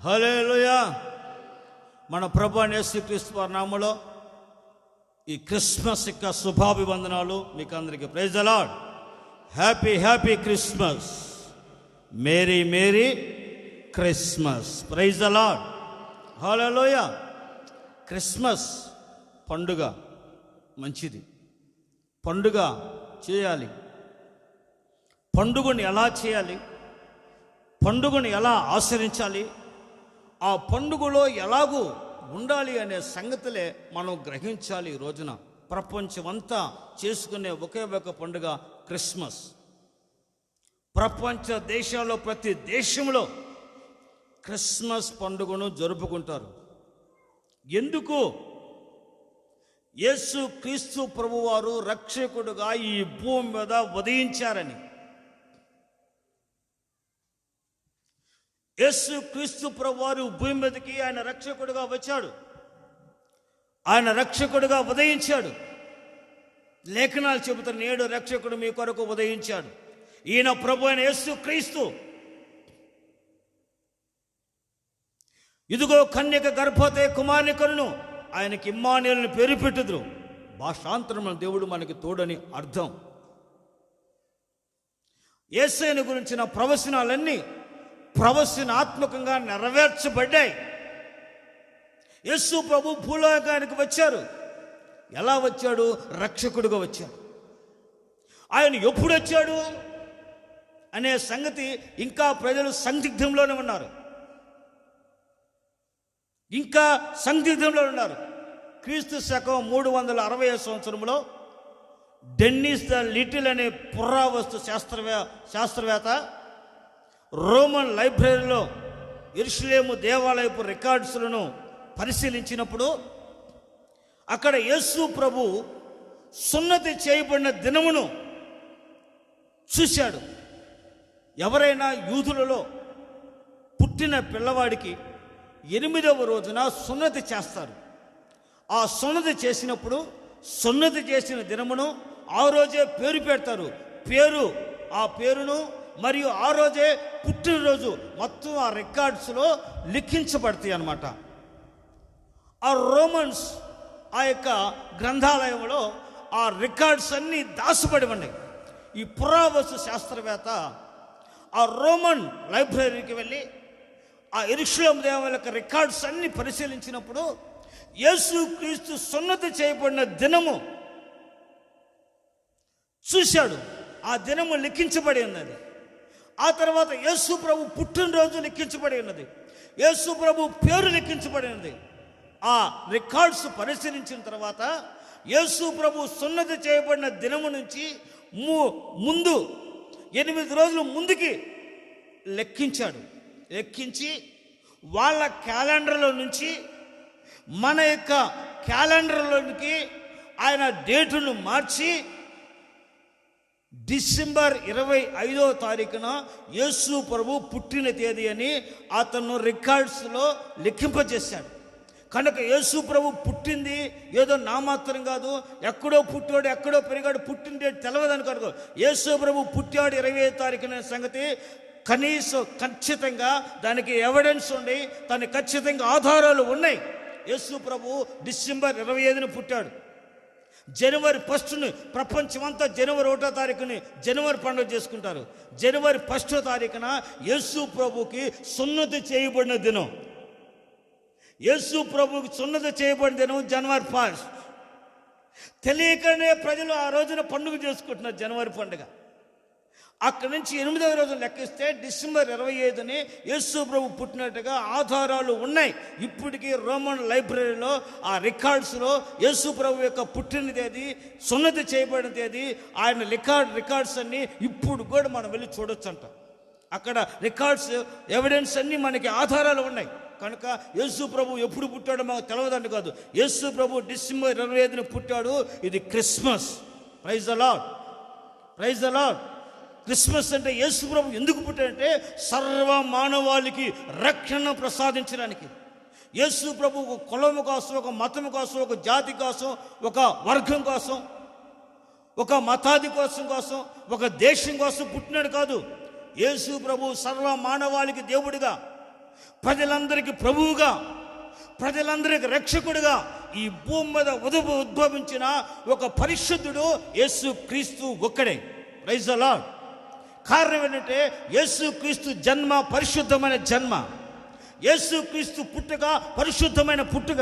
హల్లెలూయా. మన ప్రభు అయిన యేసుక్రీస్తు వారి నామములో ఈ క్రిస్మస్ యొక్క శుభాభివందనాలు మీకు అందరికీ. Praise the Lord. Happy happy Christmas. Merry merry Christmas. Praise the Lord. Hallelujah. Christmas పండుగ మంచిది. పండుగ చేయాలి. పండుగను ఎలా చేయాలి, పండుగను ఎలా ఆచరించాలి, ఆ పండుగలో ఎలాగూ ఉండాలి అనే సంగతులే మనం గ్రహించాలి. ఈ రోజున ప్రపంచమంతా చేసుకునే ఒకే ఒక పండుగ క్రిస్మస్. ప్రపంచ దేశాల్లో ప్రతి దేశంలో క్రిస్మస్ పండుగను జరుపుకుంటారు. ఎందుకు? యేసు క్రీస్తు ప్రభువారు రక్షకుడుగా ఈ భూమి మీద ఉదయించారని. యేసు క్రీస్తు ప్రభువారు భూమి మీదకి ఆయన రక్షకుడుగా వచ్చాడు. ఆయన రక్షకుడుగా ఉదయించాడు. లేఖనాలు చెబుతున్న నేడు రక్షకుడు మీ కొరకు ఉదయించాడు. ఈయన ప్రభు అయిన యేసు క్రీస్తు. ఇదిగో కన్యక గర్భవతి కుమారుని కనును, ఆయనకి ఇమ్మానుయేలుని పేరు పెట్టుదురు. భాషాంతరమున దేవుడు మనకి తోడని అర్థం. యేసయ్యను గురించిన ప్రవచనాలన్నీ ప్రవచనాత్మకంగా నెరవేర్చబడ్డాయి. యేసు ప్రభు భూలోకానికి వచ్చారు. ఎలా వచ్చాడు? రక్షకుడుగా వచ్చాడు. ఆయన ఎప్పుడు వచ్చాడు అనే సంగతి ఇంకా ప్రజలు సందిగ్ధంలోనే ఉన్నారు. క్రీస్తు శకం 360 సంవత్సరంలో డెన్నిస్ ద లిటిల్ అనే పురావస్తు శాస్త్రవేత్త రోమన్ లైబ్రరీలో యెరూషలేము దేవాలయపు రికార్డ్స్లను పరిశీలించినప్పుడు అక్కడ యేసు ప్రభు సున్నతి చేయబడిన దినమును చూశాడు. ఎవరైనా యూదులలో పుట్టిన పిల్లవాడికి 8వ రోజున సున్నతి చేస్తారు. ఆ సున్నతి చేసినప్పుడు సున్నతి చేసిన దినమును ఆ రోజే పేరు పెడతారు. ఆ పేరును మరియు ఆ రోజే పుట్టినరోజు మొత్తం ఆ రికార్డ్స్లో లిఖించబడతాయి అన్నమాట. ఆ రోమన్స్ ఆ యొక్క గ్రంథాలయంలో ఆ రికార్డ్స్ అన్నీ దాచబడి ఉన్నాయి. ఈ పురావస్తు శాస్త్రవేత్త ఆ రోమన్ లైబ్రరీకి వెళ్ళి ఆ యెరూషలేము దేవాలయం యొక్క రికార్డ్స్ అన్ని పరిశీలించినప్పుడు యేసు క్రీస్తు సున్నతి చేయబడిన దినము చూశాడు. ఆ దినము లిఖించబడి ఉన్నది. ఆ తర్వాత యేసు ప్రభు పుట్టినరోజు లిఖించబడి ఉన్నది. యేసు ప్రభు పేరు లిఖించబడి ఉన్నది. ఆ రికార్డ్స్ పరిశీలించిన తర్వాత యేసు ప్రభు సున్నతి చేయబడిన దినము నుంచి ముందు 8 రోజులు ముందుకి లెక్కించి వాళ్ళ క్యాలెండర్లో నుంచి మన యొక్క క్యాలెండర్లోనికి ఆయన డేటును మార్చి డిసెంబర్ 25వ తారీఖున యేసు ప్రభు పుట్టిన తేదీ అని అతను రికార్డ్స్లో లిఖింపజేశాడు. కనుక యేసు ప్రభు పుట్టింది ఏదో నామాత్రం కాదు. ఎక్కడో పుట్టాడు, ఎక్కడో పెరిగాడు, పుట్టింది తెలవదని కనుక యేసు ప్రభు పుట్టాడు 25వ తారీఖున సంగతి కనీసం ఖచ్చితంగా దానికి ఎవిడెన్స్ ఉంది. దానికి ఖచ్చితంగా ఆధారాలు ఉన్నాయి. యేసు ప్రభు డిసెంబర్ 25న పుట్టాడు. జనవరి 1ని ప్రపంచమంతా జనవరి 1వ తారీఖుని జనవరి పండుగ చేసుకుంటారు. జనవరి 1వ తారీఖున యేసు ప్రభుకి సున్నతి చేయబడిన దినం. యేసు ప్రభుకి సున్నతి చేయబడిన దినం జనవరి 1. తెలియకనే ప్రజలు ఆ రోజున పండుగ చేసుకుంటున్నారు, జనవరి పండుగ. అక్కడి నుంచి 8వ రోజు లెక్కిస్తే డిసెంబర్ 25ని యేసు ప్రభు పుట్టినట్టుగా ఆధారాలు ఉన్నాయి. ఇప్పటికీ రోమన్ లైబ్రరీలో ఆ రికార్డ్స్లో యేసు ప్రభు యొక్క పుట్టిన తేదీ, సున్నతి చేయబడిన తేదీ, ఆయన రికార్డ్స్ అన్నీ ఇప్పుడు కూడా మనం వెళ్ళి చూడొచ్చంట. అక్కడ రికార్డ్స్ ఎవిడెన్స్ అన్నీ మనకి ఆధారాలు ఉన్నాయి. కనుక యేసు ప్రభు ఎప్పుడు పుట్టాడో మాకు తెలియదండి కాదు. యేసు ప్రభు డిసెంబర్ 25ని పుట్టాడు. ఇది Christmas. Praise the Lord. Praise the Lord. Christmas అంటే యేసు ప్రభు ఎందుకు పుట్టాడంటే సర్వ మానవాళికి రక్షణ ప్రసాదించడానికి. యేసు ప్రభు ఒక కులము కోసం, ఒక మతము కోసం, ఒక జాతి కోసం, ఒక వర్గం కోసం, ఒక మతాది కోసం, ఒక దేశం కోసం పుట్టినాడు కాదు. యేసు ప్రభు సర్వ మానవాళికి దేవుడిగా ప్రజలందరికీ ప్రభువుగా, ప్రజలందరికీ రక్షకుడుగా ఈ భూమి మీద ఉద్భవించిన ఒక పరిశుద్ధుడు యేసు క్రీస్తు ఒక్కడే. Praise the Lord. కారణం ఏంటంటే యేసు క్రీస్తు జన్మ పరిశుద్ధమైన జన్మ, యేసు క్రీస్తు పుట్టుక పరిశుద్ధమైన పుట్టుక.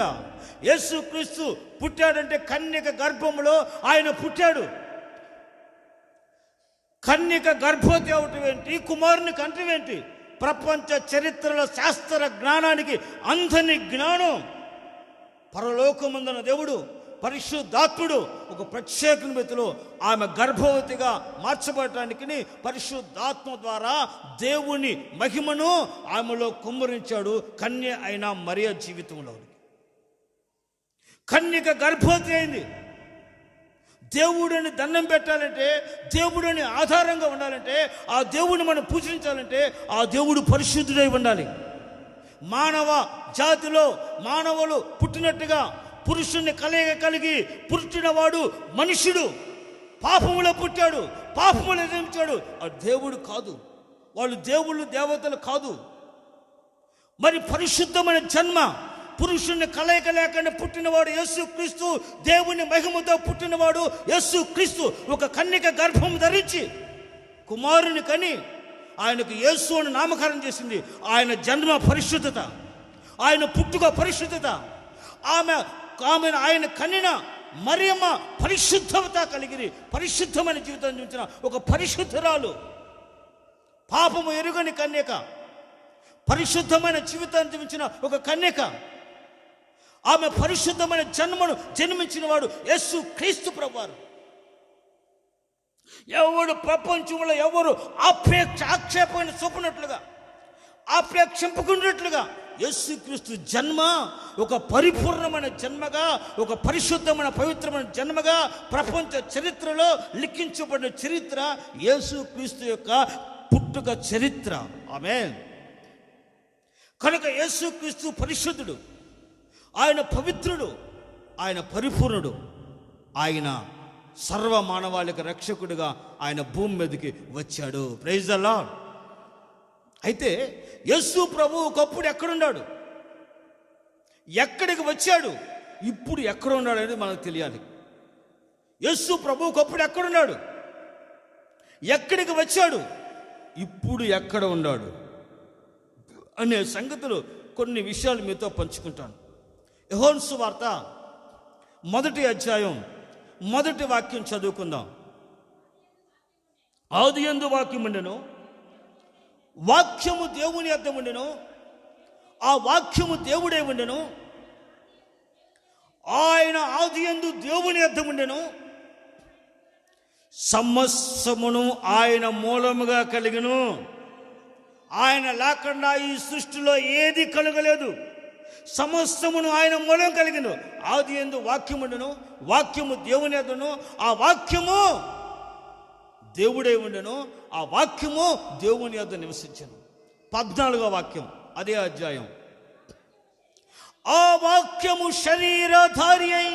యేసు క్రీస్తు పుట్టాడంటే కన్యక గర్భంలో ఆయన పుట్టాడు. కన్యక గర్భవతి అవటం ఏంటి, కుమారుని కంటం ఏంటి? ప్రపంచ చరిత్రలో శాస్త్ర జ్ఞానానికి అందని జ్ఞానం. పరలోకమందున దేవుడు పరిశుద్ధాత్ముడు ఒక ప్రత్యేక రీతిలో ఆమె గర్భవతిగా మార్చబడటానికి పరిశుద్ధాత్మ ద్వారా దేవుని మహిమను ఆమెలో కుమ్మరించాడు. కన్య అయిన మరియ జీవితంలో కన్యక గర్భవతి అయింది. దేవుడిని దండం పెట్టాలంటే, దేవుడిని ఆధారంగా ఉండాలంటే, ఆ దేవుడిని మనం పూజించాలంటే ఆ దేవుడు పరిశుద్ధుడై ఉండాలి. మానవ జాతిలో మానవులు పుట్టినట్టుగా పురుషుణ్ణి కలయిక కలిగి పుట్టినవాడు మనుషుడు పాపములో పుట్టాడు, పాపములో జన్మించాడు. ఆ దేవుడు కాదు, వాళ్ళు దేవుళ్ళు దేవతలు కాదు. మరి పరిశుద్ధమైన జన్మ, పురుషుణ్ణి కలయిక లేకుండా పుట్టినవాడు యేసు క్రీస్తు, దేవుని మహిమతో పుట్టినవాడు యేసు క్రీస్తు ఒక కన్యక గర్భం ధరించి కుమారుని కని ఆయనకు యేసు అని నామకరణం చేసింది. ఆయన జన్మ పరిశుద్ధత, ఆయన పుట్టుక పరిశుద్ధత, ఆయన కనిన మరియమ్మ పరిశుద్ధత కలిగి పరిశుద్ధమైన జీవితం చూసిన ఒక పరిశుద్ధురాలు, పాపము ఎరుగని కన్యక, పరిశుద్ధమైన జీవితాన్ని జీవించిన ఒక కన్యక. ఆమె పరిశుద్ధమైన జన్మను జన్మించిన వాడు యేసు క్రీస్తు ప్రభువారు. ఎవడు ప్రపంచంలో ఎవరు ఆక్షేపణ చూపినట్లుగా, ఆక్షేపించుకున్నట్లుగా యేసుక్రీస్తు జన్మ ఒక పరిపూర్ణమైన జన్మగా, ఒక పరిశుద్ధమైన పవిత్రమైన జన్మగా ప్రపంచ చరిత్రలో లిఖించబడిన చరిత్ర యేసుక్రీస్తు యొక్క పుట్టుక చరిత్ర. ఆమేన్. కనుక యేసుక్రీస్తు పరిశుద్ధుడు, ఆయన పవిత్రుడు, ఆయన పరిపూర్ణుడు, ఆయన సర్వ మానవాళికి రక్షకుడిగా ఆయన భూమి మీదకి వచ్చాడు. Praise the Lord. అయితే యేసు ప్రభు ఒకప్పుడు ఎక్కడున్నాడు, ఎక్కడికి వచ్చాడు, ఇప్పుడు ఎక్కడ ఉన్నాడు అనేది మనకు తెలియాలి. యేసు ప్రభు ఒకప్పుడు ఎక్కడున్నాడు, ఎక్కడికి వచ్చాడు, ఇప్పుడు ఎక్కడ ఉన్నాడు అనే సంగతులు కొన్ని విషయాలు మీతో పంచుకుంటాను. యోహాను సువార్త 1వ అధ్యాయం 1వ వాక్యం చదువుకుందాం. ఆదియందు వాక్యం ఉండెను, వాక్యము దేవుని యొద్ద ఉండెను, ఆ వాక్యము దేవుడే ఉండెను, ఆయన ఆదియందు దేవుని యొద్ద ఉండెను, సమస్తమును ఆయన మూలముగా కలిగెను, ఆయన లేకుండా ఈ సృష్టిలో ఏది కలగలేదు. సమస్తమును ఆయన మూలం కలిగిన. ఆదియందు వాక్యము ఉండెను, వాక్యము దేవుని యొద్దను, ఆ వాక్యము దేవుడే ఉండెను, ఆ వాక్యము దేవుని యొద్ద నివసించెను. 14వ వాక్యం అదే అధ్యాయం. ఆ వాక్యము శరీరధారి అయి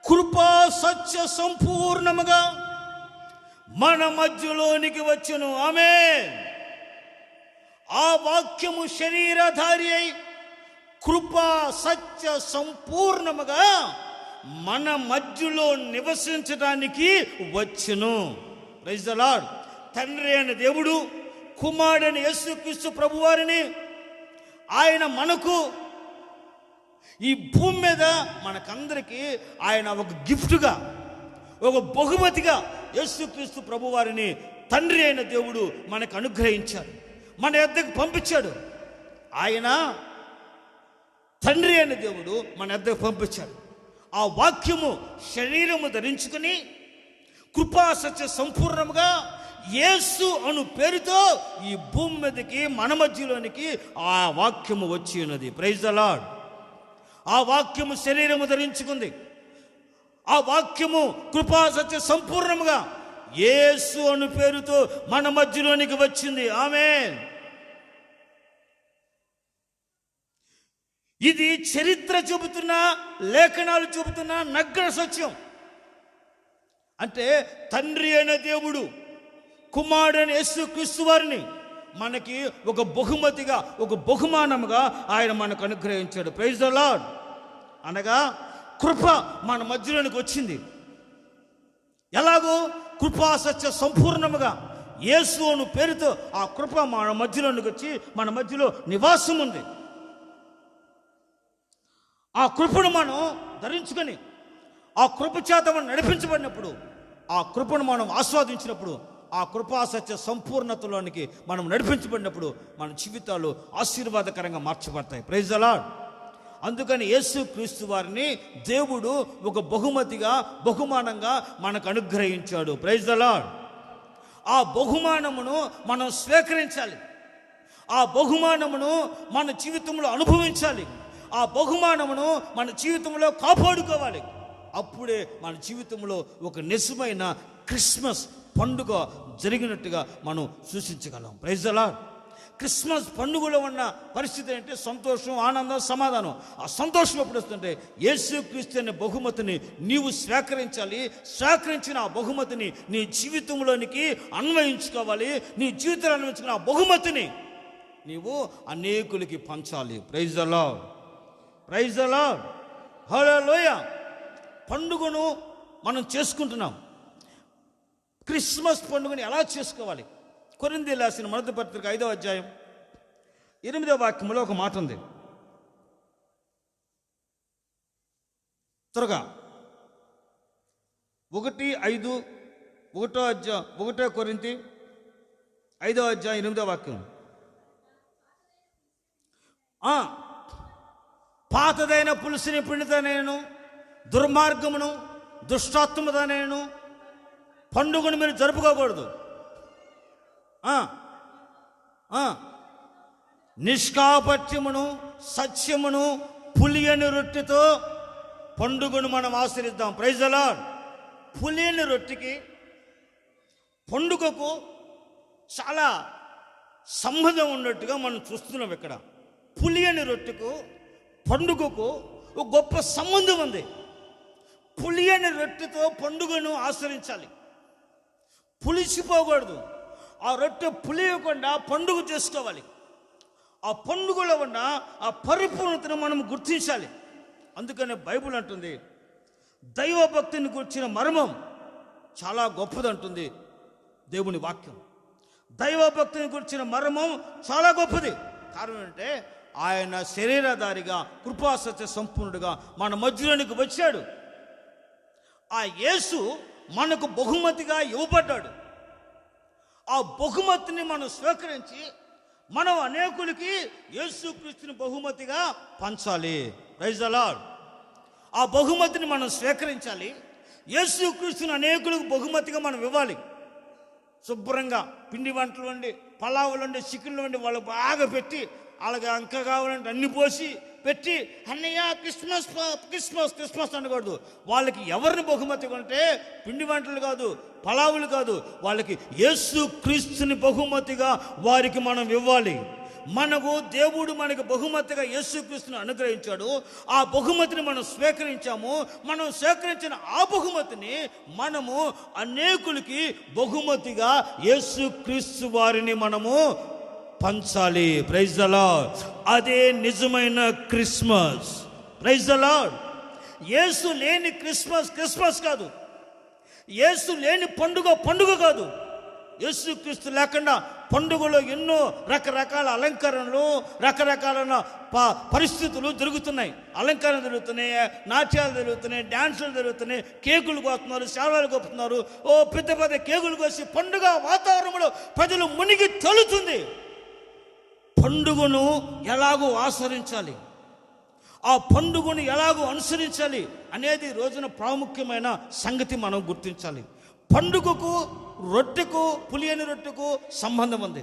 కృపా సత్య సంపూర్ణముగా మన మధ్యలోనికి వచ్చెను. ఆమేన్. ఆ వాక్యము శరీరధారి అయి కృపా సత్య సంపూర్ణముగా మన మధ్యలో నివసించడానికి వచ్చెను. Praise the Lord. తండ్రి అయిన దేవుడు కుమారుడైన యేసుక్రీస్తు ప్రభువారిని ఆయన మనకు ఈ భూమి మీద మనకందరికీ ఆయన ఒక గిఫ్ట్గా, ఒక బహుమతిగా యేసుక్రీస్తు ప్రభువారిని తండ్రి అయిన దేవుడు మనకు అనుగ్రహించాడు, మన యొద్దకు పంపించాడు. ఆయన తండ్రి అయిన దేవుడు మన యొద్దకు పంపించాడు. ఆ వాక్యము శరీరము ధరించుకుని కృపా సత్య సంపూర్ణముగా యేసు అను పేరుతో ఈ భూమి మీదకి మన మధ్యలోనికి ఆ వాక్యము వచ్చి ఉన్నది. Praise the Lord. ఆ వాక్యము శరీరము ధరించుకుంది. ఆ వాక్యము కృపా సత్య సంపూర్ణముగా యేసు అను పేరుతో మన మధ్యలోనికి వచ్చింది. ఆమేన్. ఇది చరిత్ర చెబుతున్నా, లేఖనాలు చెబుతున్నా నగ్న సత్యం. అంటే తండ్రి అయిన దేవుడు కుమారుడైన యేసుక్రీస్తు వారిని మనకి ఒక బహుమతిగా, ఒక బహుమానముగా ఆయన మనకు అనుగ్రహించాడు. Praise the Lord. అనగా కృప మన మధ్యలోనికి వచ్చింది. ఎలాగో కృపా సత్య సంపూర్ణముగా యేసు అను పేరుతో ఆ కృప మన మధ్యలోనికి వచ్చి మన మధ్యలో నివాసం ఉంది. ఆ కృపను మనం ధరించుకొని ఆ కృప చేత మనం నడిపించబడినప్పుడు, ఆ కృపను మనం ఆస్వాదించినప్పుడు, ఆ కృపా సత్య సంపూర్ణతలోనికి మనం నడిపించబడినప్పుడు మన జీవితాలు ఆశీర్వాదకరంగా మార్చబడతాయి. Praise the Lord. అందుకని యేసు క్రీస్తు వారిని దేవుడు ఒక బహుమతిగా, బహుమానంగా మనకు అనుగ్రహించాడు. Praise the Lord. ఆ బహుమానమును మనం స్వీకరించాలి. ఆ బహుమానమును మన జీవితంలో అనుభవించాలి. ఆ బహుమానమును మన జీవితంలో కాపాడుకోవాలి. అప్పుడే మన జీవితంలో ఒక నిజమైన క్రిస్మస్ పండుగ జరిగినట్టుగా మనం సూచించగలం. Praise the Lord. క్రిస్మస్ పండుగలో ఉన్న పరిస్థితి అంటే సంతోషం, ఆనందం, సమాధానం. ఆ సంతోషం ఎప్పుడు వస్తుంటే యేసుక్రీస్తు అనే బహుమతిని నీవు స్వీకరించాలి. స్వీకరించిన ఆ బహుమతిని నీ జీవితంలోనికి అన్వయించుకోవాలి. నీ జీవితంలో అన్వయించుకున్న ఆ బహుమతిని నీవు అనేకులకి పంచాలి. Praise the Lord. Praise the Lord. Hallelujah. పండుగను మనం చేసుకుంటున్నాం. క్రిస్మస్ పండుగని ఎలా చేసుకోవాలి? కొరింథీయులకు రాసిన మొదటి పత్రిక 5వ అధ్యాయం 8వ వాక్యంలో ఒక మాట ఉంది. త్వరగా 1:5 1 కొరింథీ 5వ అధ్యాయం 8వ వాక్యం. పాతదైన పులుసుని పిండితేనేను, దుర్మార్గమును దుష్టాత్మదనేను పండుగను మీరు జరుపుకోకూడదు. నిష్కాపట్యమును సత్యమును పులియని రొట్టెతో పండుగను మనం ఆచరిద్దాం. Praise the Lord. పులియని రొట్టెకి పండుగకు చాలా సంబంధం ఉన్నట్టుగా మనం చూస్తున్నాం ఇక్కడ. పులియని రొట్టెకు పండుగకు ఒక గొప్ప సంబంధం ఉంది. పులియని రొట్టెతో పండుగను ఆచరించాలి. పులిసిపోకూడదు. ఆ రొట్టె పులియకుండా పండుగ చేసుకోవాలి. ఆ పండుగలో ఉన్న ఆ పరిపూర్ణతను మనం గుర్తించాలి. అందుకనే బైబిల్ అంటుంది, దైవభక్తిని గురించిన మర్మం చాలా గొప్పదంటుంది దేవుని వాక్యం. దైవభక్తిని గురించిన మర్మం చాలా గొప్పది. కారణం అంటే ఆయన శరీరధారిగా, కృపాసత్య సంపూర్ణుడుగా మన మధ్యలోనికి వచ్చాడు. ఆ యేసు మనకు బహుమతిగా ఇవ్వబడ్డాడు. ఆ బహుమతిని మనం స్వీకరించి మనం అనేకులకి యేసుక్రీస్తుని బహుమతిగా పంచాలి. Praise the Lord. ఆ బహుమతిని మనం స్వీకరించాలి. యేసుక్రీస్తుని అనేకులకు బహుమతిగా మనం ఇవ్వాలి. శుభ్రంగా పిండి వంటలు వండి, పలావులు వండి, చికెన్లు వండి వాళ్ళు బాగా పెట్టి, అలాగే అంక కావాలంటే అన్ని పోసి పెట్టి, అన్నయ్య క్రిస్మస్ క్రిస్మస్ క్రిస్మస్ అనకూడదు. వాళ్ళకి ఎవరిని బహుమతి కొంటే పిండి వంటలు కాదు, పలావులు కాదు, వాళ్ళకి యేసుక్రీస్తుని బహుమతిగా వారికి మనం ఇవ్వాలి. మనకు దేవుడు మనకు బహుమతిగా యేసుక్రీస్తుని అనుగ్రహించాడు. ఆ బహుమతిని మనం స్వీకరించాము. మనం స్వీకరించిన ఆ బహుమతిని మనము అనేకులకి బహుమతిగా యేసుక్రీస్తు వారిని మనము పంచాలి. Praise the Lord. అదే నిజమైన క్రిస్మస్. Praise the Lord. యేసు లేని క్రిస్మస్ క్రిస్మస్ కాదు. యేసు లేని పండుగ పండుగ కాదు. యేసుక్రీస్తు లేకుండా పండుగలో ఎన్నో రకరకాల అలంకరణలు, రకరకాల పరిస్థితులు జరుగుతున్నాయి. అలంకరణ జరుగుతున్నాయి, నాట్యాలు జరుగుతున్నాయి, డ్యాన్సులు జరుగుతున్నాయి, కేకులు కోస్తున్నారు, సేవలు కోపుతున్నారు. పెద్ద పెద్ద కేకులు కోసి పండుగ వాతావరణంలో ప్రజలు మునిగి తేలుతుంది. పండుగను ఎలాగో ఆచరించాలి, ఆ పండుగను ఎలాగో అనుసరించాలి అనేది రోజున ప్రాముఖ్యమైన సంగతి మనం గుర్తించాలి. పండుగకు రొట్టెకు, పులియని రొట్టెకు సంబంధం ఉంది.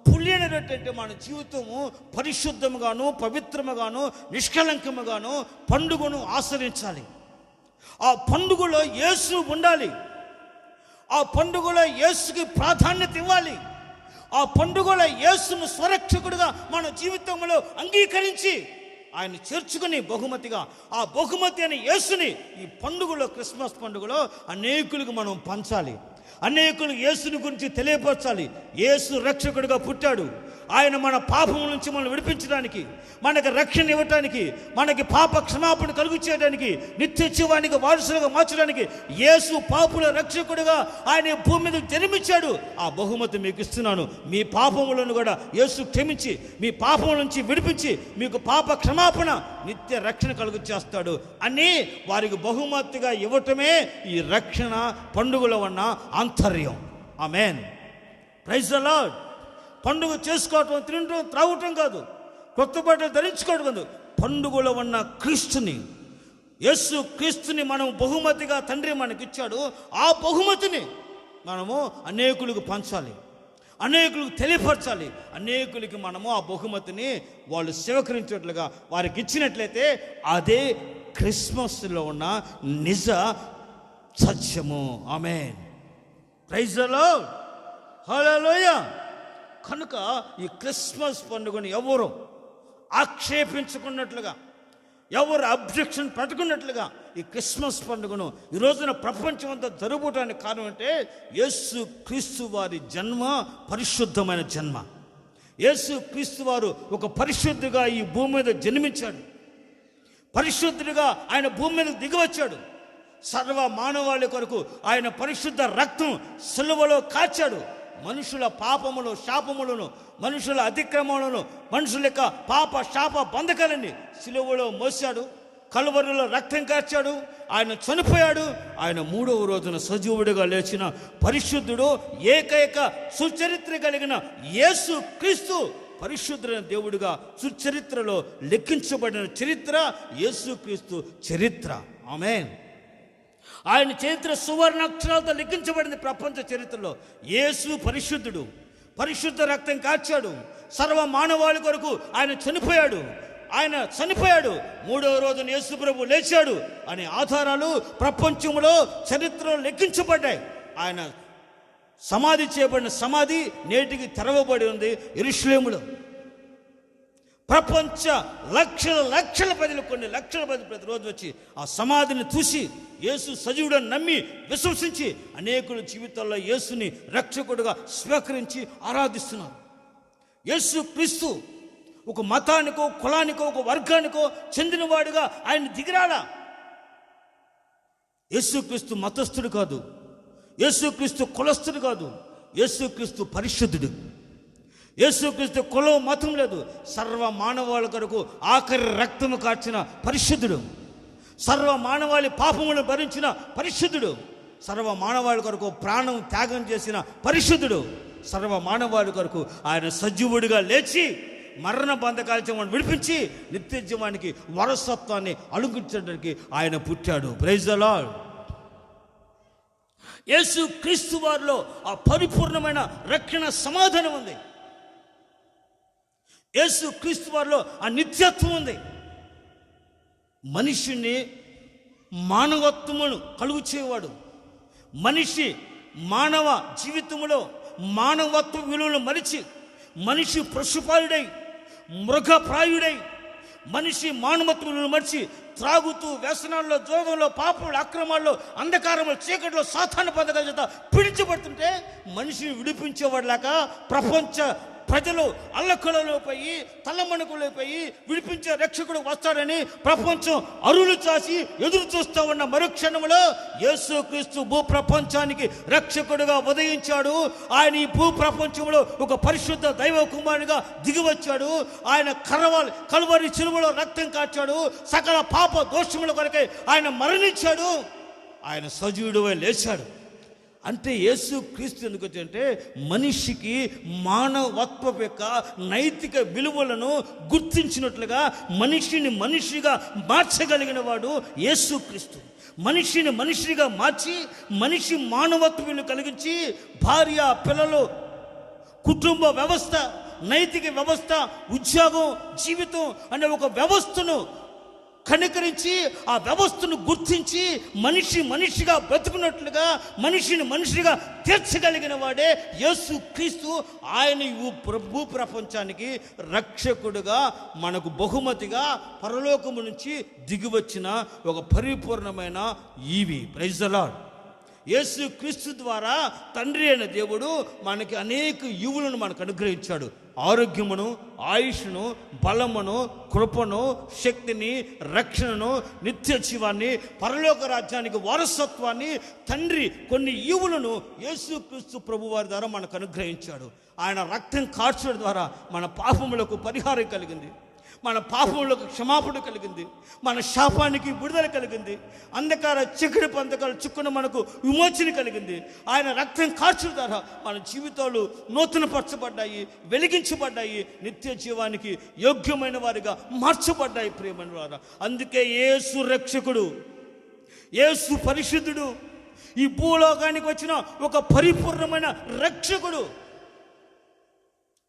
పులియని రొట్టె అంటే మన జీవితము పరిశుద్ధముగాను, పవిత్రముగాను, నిష్కలంకముగాను పండుగను ఆచరించాలి. ఆ పండుగలో యేసు ఉండాలి. ఆ పండుగలో యేసుకి ప్రాధాన్యత ఇవ్వాలి. ఆ పండుగలో యేసును స్వరక్షకుడుగా మన జీవితంలో అంగీకరించి ఆయన చేర్చుకుని బహుమతిగా, ఆ బహుమతి అనే యేసుని ఈ పండుగలో, క్రిస్మస్ పండుగలో అనేకులకు మనం పంచాలి. అనేకులు యేసుని గురించి తెలియపరచాలి. యేసు రక్షకుడిగా పుట్టాడు. ఆయన మన పాపం నుంచి మనం విడిపించడానికి, మనకు రక్షణ ఇవ్వటానికి, మనకి పాప క్షమాపణ కలుగు చేయడానికి, నిత్య జీవానికి వారసులుగా మార్చడానికి యేసు పాపుల రక్షకుడిగా ఆయన భూమి మీద జన్మించాడు. ఆ బహుమతి మీకు ఇస్తున్నాను. మీ పాపములను కూడా యేసు క్షమించి మీ పాపముల నుంచి విడిపించి మీకు పాప క్షమాపణ, నిత్య రక్షణ కలుగు చేస్తాడు అని వారికి బహుమతిగా ఇవ్వటమే ఈ రక్షణ పండుగలో ఉన్న ఆంతర్యం. ఆమేన్. Praise the Lord. పండుగ చేసుకోవటం, తినటం, త్రాగటం కాదు, కొత్త బట్టలు ధరించుకోవడం కాదు. పండుగలో ఉన్న క్రీస్తుని, యేసు క్రీస్తుని మనం బహుమతిగా తండ్రి మనకిచ్చాడు. ఆ బహుమతిని మనము అనేకులకు పంచాలి, అనేకులకు తెలియపరచాలి. అనేకులకి మనము ఆ బహుమతిని వాళ్ళు స్వీకరించేట్లుగా వారికి ఇచ్చినట్లయితే అదే క్రిస్మస్లో ఉన్న నిజ సత్యము. Amen. Praise the Lord. Hallelujah. కనుక ఈ క్రిస్మస్ పండుగను ఎవరు ఆక్షేపించుకున్నట్లుగా, ఎవరు అబ్జెక్షన్ పెట్టుకున్నట్లుగా ఈ క్రిస్మస్ పండుగను ఈ రోజున ప్రపంచం అంతా జరగడానికి కారణం అంటే యేసు క్రీస్తు వారి జన్మ పరిశుద్ధమైన జన్మ. యేసు క్రీస్తు వారు ఒక పరిశుద్ధిగా ఈ భూమి మీద జన్మించాడు. పరిశుద్ధుడిగా ఆయన భూమి మీద దిగివచ్చాడు. సర్వ మానవాళి కొరకు ఆయన పరిశుద్ధ రక్తం సిలువలో కాచాడు. మనుషుల పాపములు, శాపములను, మనుషుల అతిక్రమములను, మనుషుల యొక్క పాప శాప బంధకాలని సిలువలో మోసాడు. కలువరిలో రక్తం కార్చాడు. ఆయన చనిపోయాడు. ఆయన 3వ రోజున సజీవుడిగా లేచిన పరిశుద్ధుడు, ఏకైక సుచరిత్ర కలిగిన యేసు క్రీస్తు పరిశుద్ధుడైన దేవుడిగా సుచరిత్రలో లెక్కించబడిన చరిత్ర యేసు క్రీస్తు చరిత్ర. ఆమేన్. ఆయన చరిత్ర సువర్ణాక్షరాలతో లెక్కించబడింది ప్రపంచ చరిత్రలో. యేసు పరిశుద్ధుడు, పరిశుద్ధ రక్తం కార్చాడు. సర్వ మానవాళి కొరకు ఆయన చనిపోయాడు. ఆయన చనిపోయాడు, 3వ రోజున యేసు ప్రభు లేచాడు అనే ఆధారాలు ప్రపంచంలో చరిత్రలో లెక్కించబడ్డాయి. ఆయన సమాధి చేయబడిన సమాధి నేటికి తెరవబడి ఉంది యెరూషలేములో. ప్రపంచ లక్షల ప్రజలు, కొన్ని లక్షల ప్రజలు ప్రతిరోజు వచ్చి ఆ సమాధిని చూసి యేసు సజీవుడని నమ్మి విశ్వసించి అనేకుల జీవితాల్లో యేసుని రక్షకుడుగా స్వీకరించి ఆరాధిస్తున్నారు. యేసు క్రీస్తు ఒక మతానికో, కులానికో, ఒక వర్గానికో చెందినవాడుగా ఆయన దిగిరాడా. యేసు క్రీస్తు మతస్థుడు కాదు, యేసు క్రీస్తు కులస్థుడు కాదు, యేసు క్రీస్తు పరిశుద్ధుడు. యేసుక్రీస్తు కులం మతం లేదు. సర్వ మానవాళి కొరకు ఆఖరి రక్తము కార్చిన పరిశుద్ధుడు, సర్వ మానవాళి పాపములను భరించిన పరిశుద్ధుడు, సర్వ మానవాళి కొరకు ప్రాణం త్యాగం చేసిన పరిశుద్ధుడు, సర్వ మానవాళి కొరకు ఆయన సజీవుడిగా లేచి మరణ బంధకాలను విడిపించి నిత్య జీవానికి వారసత్వాన్ని అనుగ్రహించడానికి ఆయన పుట్టాడు. Praise the Lord. యేసు క్రీస్తు వారిలో ఆ పరిపూర్ణమైన రక్షణ సమాధానం ఉంది. యేసు క్రీస్తు వారిలో ఆ నిత్యత్వం ఉంది. మనిషిని మానవత్వమును కలుగు చేయవాడు. మనిషి మానవ జీవితంలో మానవత్వ విలువలు మరిచి మనిషి పశుపాయుడై, మృగప్రాయుడై, మనిషి మానవత్వ విలువలు మరిచి త్రాగుతూ, వ్యసనాల్లో, జోగంలో, పాపంలో, అక్రమాల్లో, అంధకారంలో, చీకటిలో, సాతాను బంధకాల చేత పీడించబడుతుంటే మనిషిని విడిపించేవాడులాక ప్రపంచ ప్రజలు అల్లకలలోపోయి, తల్లమణకులైపోయి విడిపించే రక్షకుడు వస్తాడని ప్రపంచం అరులు చాసి ఎదురు చూస్తూ ఉన్న మరుక్షణంలో యేసు క్రీస్తు భూ ప్రపంచానికి రక్షకుడుగా ఉదయించాడు. ఆయన ఈ భూ ప్రపంచంలో ఒక పరిశుద్ధ దైవ కుమారునిగా దిగివచ్చాడు. ఆయన కల్వరి సిలువలో రక్తం కార్చాడు. సకల పాప దోషముల కొరకై ఆయన మరణించాడు. ఆయన సజీవుడివై లేచాడు. అంటే యేసు క్రీస్తు ఎందుకు వచ్చంటే మనిషికి మానవత్వ యొక్క నైతిక విలువలను గుర్తించినట్లుగా మనిషిని మనిషిగా మార్చగలిగిన వాడు యేసు క్రీస్తు. మనిషిని మనిషిగా మార్చి మనిషి మానవత్వ విలువ కలిగించి భార్య, పిల్లలు, కుటుంబ వ్యవస్థ, నైతిక వ్యవస్థ, ఉద్యోగం, జీవితం అనే ఒక వ్యవస్థను కనికరించి ఆ వ్యవస్థను గుర్తించి మనిషి మనిషిగా బ్రతుకున్నట్లుగా మనిషిని మనిషిగా తీర్చగలిగిన వాడే యేసు క్రీస్తు. ఆయన భూ ప్రపంచానికి రక్షకుడుగా మనకు బహుమతిగా పరలోకము నుంచి దిగివచ్చిన ఒక పరిపూర్ణమైన ఈవి. Praise the Lord. యేసు క్రీస్తు ద్వారా తండ్రి అయిన దేవుడు మనకి అనేక ఈవులను మనకు అనుగ్రహించాడు. ఆరోగ్యమును, ఆయుష్ను, బలమును, కృపను, శక్తిని, రక్షణను, నిత్య జీవాన్ని, పరలోక రాజ్యానికి వారసత్వాన్ని తండ్రి కొన్ని ఈవులను యేసుక్రీస్తు ప్రభు వారి ద్వారా మనకు అనుగ్రహించాడు. ఆయన రక్తం కార్చడం ద్వారా మన పాపములకు పరిహారం కలిగింది, మన పాపములకు క్షమాపణ కలిగింది, మన శాపానికి విడుదల కలిగింది, అంధకార చీకటి పంతకాలు చిక్కున మనకు విమోచన కలిగింది. ఆయన రక్తం కార్చడం ద్వారా మన జీవితాలు నూతనపరచబడ్డాయి, వెలిగించబడ్డాయి, నిత్య జీవానికి యోగ్యమైన వారిగా మార్చబడ్డాయి. ప్రియమైన వారు, అందుకే యేసు రక్షకుడు, యేసు పరిశుద్ధుడు, ఈ భూలోకానికి వచ్చిన ఒక పరిపూర్ణమైన రక్షకుడు.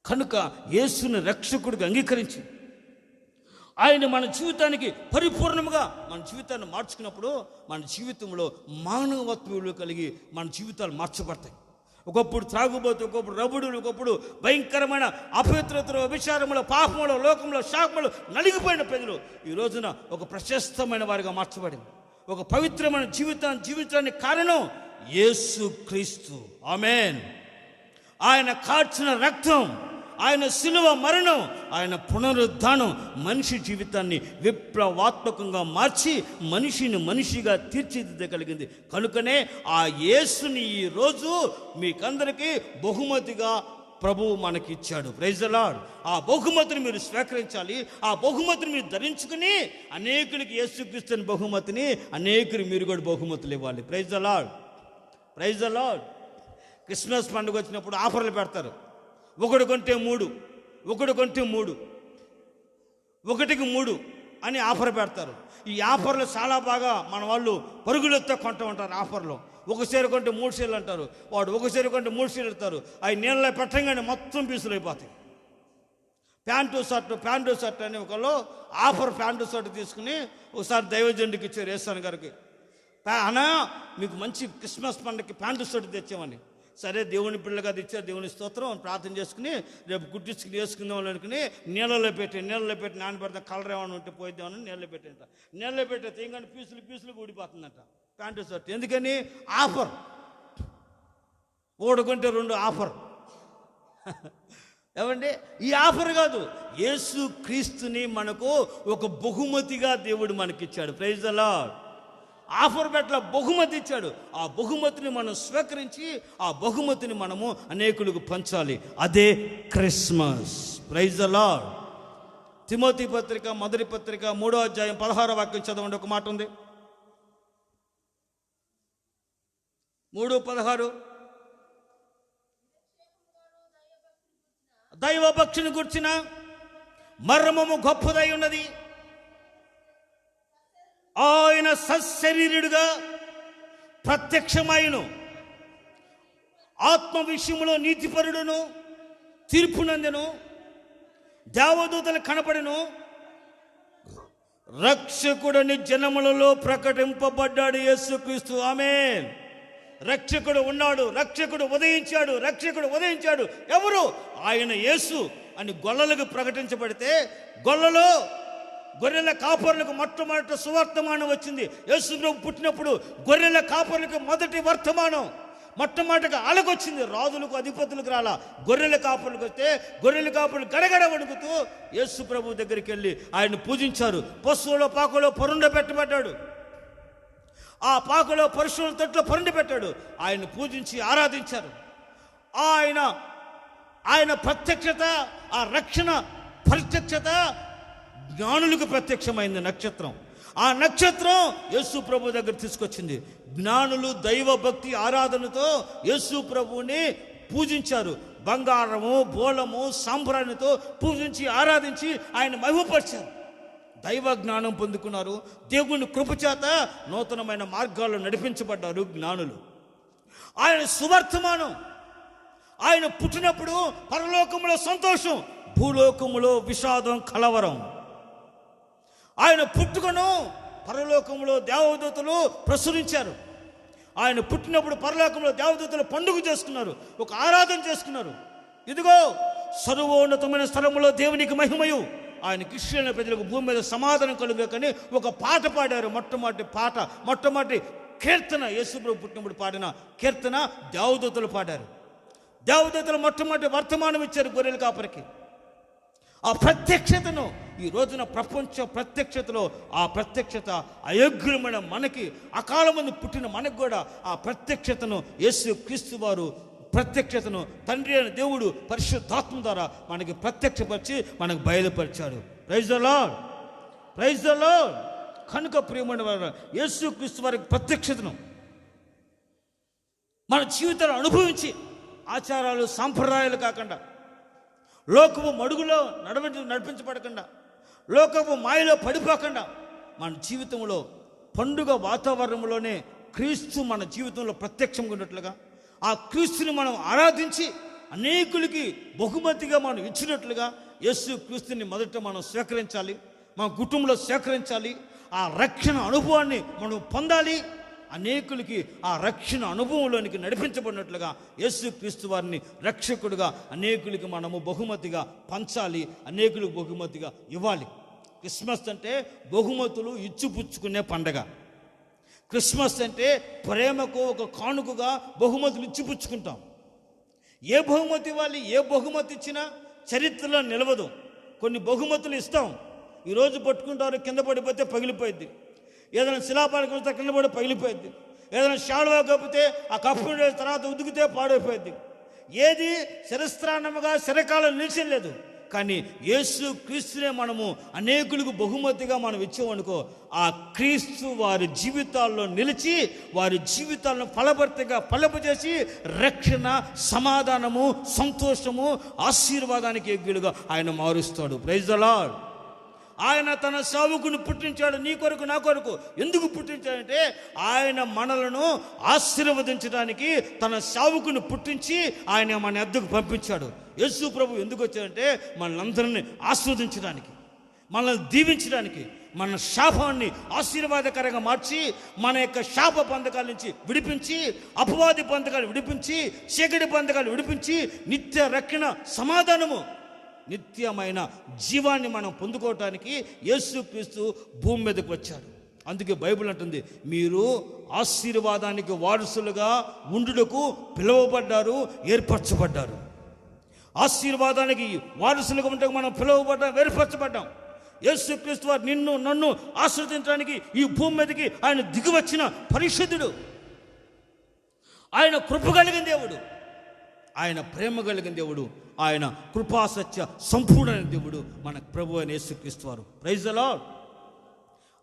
కనుక యేసుని రక్షకుడిగా అంగీకరించి ఆయన మన జీవితానికి పరిపూర్ణంగా మన జీవితాన్ని మార్చుకున్నప్పుడు మన జీవితంలో మానవత్వం కలిగి మన జీవితాలు మార్చబడతాయి. ఒకప్పుడు త్రాగుబోతు, ఒకప్పుడు రబుడులు, ఒకప్పుడు భయంకరమైన అపవిత్రతలు, వ్యభిచారములు, పాపములు, లోకంలో శాపములు నలిగిపోయిన ప్రజలు ఈ రోజున ఒక ప్రశస్తమైన వారిగా మార్చబడింది. ఒక పవిత్రమైన జీవితానికి కారణం యేసు క్రీస్తు. ఆమేన్. ఆయన కార్చిన రక్తం, ఆయన శిలువ మరణం, ఆయన పునరుద్ధానం మనిషి జీవితాన్ని విప్లవాత్మకంగా మార్చి మనిషిని మనిషిగా తీర్చిదిద్దగలిగింది. కనుకనే ఆ యేసుని ఈరోజు మీకందరికీ బహుమతిగా ప్రభువు మనకిచ్చాడు. Praise the Lord. ఆ బహుమతిని మీరు స్వీకరించాలి. ఆ బహుమతిని మీరు ధరించుకుని అనేకులకి యేసుక్రీస్తుని బహుమతిని అనేకులు మీరు కూడా బహుమతులు ఇవ్వాలి. Praise the Lord. Praise the Lord. Christmas పండుగ వచ్చినప్పుడు ఆఫర్లు పెడతారు. 1 కొంటే 3, 1 కొంటే 3, 1కి 3 అని ఆఫర్ పెడతారు. ఈ ఆఫర్లు చాలా బాగా మన వాళ్ళు పరుగులెత్తో కొంటూ ఉంటారు. ఆఫర్లో 1 షేర్ కొంటే 3 షేర్లు అంటారు. వాడు 1 షేర్ కొంటే 3 షేర్లు ఇస్తారు. అవి నీళ్ళలో పెట్టంగానే మొత్తం పీసులు అయిపోతాయి. ప్యాంటు షర్ట్ అని ఒకళ్ళు ఆఫర్ ప్యాంటు షర్ట్ తీసుకుని ఒకసారి దైవజనుడికి ఇచ్చారు, యేసన్ గారికి. అన్నా మీకు మంచి క్రిస్మస్ పండుగకి ప్యాంటు షర్ట్ తెచ్చామని. సరే, దేవుని పిల్లగా తెచ్చారు, దేవుని స్తోత్రం అని ప్రార్థన చేసుకుని రేపు గుడ్డించుకుని వేసుకుందామని అనుకుని నీళ్ళలో పెట్టి నానబెడితే కలర్ ఏమైనా ఉంటే పోయిద్దామని నీళ్ళలో పెట్టే తీయగానే పీసులు ఊడిపోతుందంట ప్యాంటు షర్ట్. ఎందుకని? ఆఫర్. 1 కొంటే 2 ఆఫర్. ఏమండి, ఈ ఆఫర్ కాదు, యేసు క్రీస్తుని మనకు ఒక బహుమతిగా దేవుడు మనకిచ్చాడు. Praise the Lord. ఆఫర్ పెట్టల బహుమతి ఇచ్చాడు. ఆ బహుమతిని మనం స్వీకరించి ఆ బహుమతిని మనము అనేకులకు పంచాలి. అదే Christmas. Praise the Lord. Timothy పత్రిక 1వ పత్రిక 3వ అధ్యాయం 16వ వాక్యం చదవండి. ఒక మాట ఉంది, 3:16. దైవభక్తిని గుర్చిన మర్మము గొప్పదై ఉన్నది, ఆయన సశరీరుడుగా ప్రత్యక్షమైను, ఆత్మ విషయంలో నీతిపరుడును, తీర్పునందెను, దేవదూతలు కనపడెను, రక్షకుడని జనములలో ప్రకటింపబడ్డాడు యేసుక్రీస్తు. ఆమేన్. రక్షకుడు ఉన్నాడు, రక్షకుడు ఉదయించాడు. ఎవరు? ఆయన యేసు అని గొల్లలకు ప్రకటించబడితే గొర్రెల కాపరులకు మొట్టమొదటి సువర్తమానం వచ్చింది. యేసు ప్రభు పుట్టినప్పుడు గొర్రెల కాపరులకు మొదటి వర్తమానం మొట్టమొదటిగా అలగొచ్చింది. రాజులకు అధిపతులకు రాలా, గొర్రెల కాపరులకు వస్తే గొర్రెల కాపరులు గడగడ వణుకుతూ యేసు ప్రభు దగ్గరికి వెళ్ళి ఆయన పూజించారు. పశువులో పాకలో పరుండ పెట్టబడ్డాడు. ఆ పాకలో పరుశువుల తొట్లో పరుండ పెట్టాడు. ఆయన పూజించి ఆరాధించారు. ఆయన ప్రత్యక్షత, ఆ రక్షణ ప్రత్యక్షత జ్ఞానులకు ప్రత్యక్షమైంది నక్షత్రం. ఆ నక్షత్రం యేసు ప్రభు దగ్గర తీసుకొచ్చింది. జ్ఞానులు దైవభక్తి ఆరాధనతో యేసు ప్రభువుని పూజించారు. బంగారము, బోళము, సాంబ్రాణితో పూజించి ఆరాధించి ఆయన మహిమపరిచారు. దైవ జ్ఞానం పొందుకున్నారు. దేవుని కృపచేత నూతనమైన మార్గాల్లో నడిపించబడ్డారు జ్ఞానులు. ఆయన సువర్తమానం. ఆయన పుట్టినప్పుడు పరలోకములో సంతోషం, భూలోకములో విషాదం, కలవరం. ఆయన పుట్టుకను పరలోకంలో దేవదూతలు ప్రచురించారు. ఆయన పుట్టినప్పుడు పరలోకంలో దేవదూతలు పండుగ చేసుకున్నారు, ఒక ఆరాధన చేసుకున్నారు. ఇదిగో సర్వోన్నతమైన స్థలములో దేవునికి మహిమయు, ఆయన క్రిస్టియన్ ప్రజలకు భూమి మీద సమాధానం కలుగు కానీ ఒక పాట పాడారు. మొట్టమొదటి కీర్తన, యేసుప్రభు పుట్టినప్పుడు పాడిన కీర్తన దేవదూతలు పాడారు. దేవదూతలు మొట్టమొదటి వర్తమానం ఇచ్చారు గొర్రెల కాపరికి. ఆ ప్రత్యక్షతను ఈ రోజున ప్రపంచ ప్రత్యక్షతలో ఆ ప్రత్యక్షత అయోగ్యమైన మనకి, అకాలమందు పుట్టిన మనకు కూడా ఆ ప్రత్యక్షతను యేసు క్రీస్తు వారు ప్రత్యక్షతను తండ్రి అయిన దేవుడు పరిశుద్ధాత్మ ద్వారా మనకి ప్రత్యక్షపరిచి మనకు బయలుపరిచాడు. Praise the Lord, praise the Lord. కనుక ప్రియమైన వారు, యేసు క్రీస్తు వారికి ప్రత్యక్షతను మన జీవితాలు అనుభవించి ఆచారాలు సాంప్రదాయాలు కాకుండా, లోకపు మడుగులో నడిపించబడకుండా, లోకపు మాయలో పడిపోకుండా మన జీవితంలో పండుగ వాతావరణంలోనే క్రీస్తు మన జీవితంలో ప్రత్యక్షంగా ఉన్నట్లుగా, ఆ క్రీస్తుని మనం ఆరాధించి అనేకులకి బహుమతిగా మనం ఇచ్చినట్లుగా యేసు క్రీస్తుని మొదట మనం స్వీకరించాలి, మన కుటుంబంలో స్వీకరించాలి. ఆ రక్షణ అనుభవాన్ని మనం పొందాలి. అనేకులకి ఆ రక్షణ అనుభవంలోనికి నడిపించబడినట్లుగా యేసు క్రీస్తు వారిని రక్షకుడుగా అనేకులకి మనము బహుమతిగా పంచాలి, అనేకులకు బహుమతిగా ఇవ్వాలి. క్రిస్మస్ అంటే బహుమతులు ఇచ్చిపుచ్చుకునే పండగ. క్రిస్మస్ అంటే ప్రేమకు ఒక కానుకగా బహుమతులు ఇచ్చిపుచ్చుకుంటాం. ఏ బహుమతి ఇవ్వాలి, ఏ బహుమతి ఇచ్చినా చరిత్రలో నిలవదు. కొన్ని బహుమతులు ఇస్తాం, ఈరోజు పట్టుకుంటారు, కింద పడిపోతే పగిలిపోయింది. ఏదైనా శిలాపాలకి కింద పడి పగిలిపోయింది. ఏదైనా షాల్వా కప్పితే ఆ కప్పు తర్వాత ఉదికితే పాడైపోయింది. ఏది శిరస్త్రాన్నముగా శిరకాలం నిలిచలేదు. కానీ యేసు క్రీస్తునే మనము అనేకులకు బహుమతిగా మనం ఇచ్చామనుకో, ఆ క్రీస్తు వారి జీవితాల్లో నిలిచి వారి జీవితాలను ఫలపజేసి రక్షణ, సమాధానము, సంతోషము, ఆశీర్వాదానికి యోగ్యులుగా ఆయన మారుస్తాడు. Praise the Lord. ఆయన తన సేవకుని పుట్టించాడు, నీ కొరకు నా కొరకు. ఎందుకు పుట్టించాడంటే ఆయన మనలను ఆశీర్వదించడానికి తన సేవకుని పుట్టించి ఆయన మన ఎద్దకు పంపించాడు. యేసు ప్రభు ఎందుకు వచ్చాడంటే మనల్ని ఆస్వాదించడానికి, మనల్ని దీవించడానికి, మన శాపాన్ని ఆశీర్వాదకరంగా మార్చి మన యొక్క శాప బంధకాల నుంచి విడిపించి, అపవాది బంధకాలు విడిపించి, చీకటి బంధకాలు విడిపించి నిత్య రక్షణ, సమాధానము, నిత్యమైన జీవాన్ని మనం పొందుకోవటానికి యేసుక్రీస్తు భూమి మీదకి వచ్చాడు. అందుకే బైబిల్ అంటుంది, మీరు ఆశీర్వాదానికి వారసులుగా ఉండుటకు పిలువబడ్డారు, ఏర్పరచబడ్డారు. ఆశీర్వాదానికి వారసులుగా ఉంటే మనం పిలువబడ్డాం, ఏర్పరచబడ్డాం. యేసుక్రీస్తు వారు నిన్ను నన్ను ఆశీర్వదించడానికి ఈ భూమి మీదకి ఆయన దిగివచ్చిన పరిశుద్ధుడు. ఆయన కృప కలిగిన దేవుడు, ఆయన ప్రేమ కలిగిన దేవుడు, ఆయన కృపాసత్య సంపూర్ణమైన దేవుడు మన ప్రభు అయిన యేసుక్రీస్తు వారు. Praise the lord.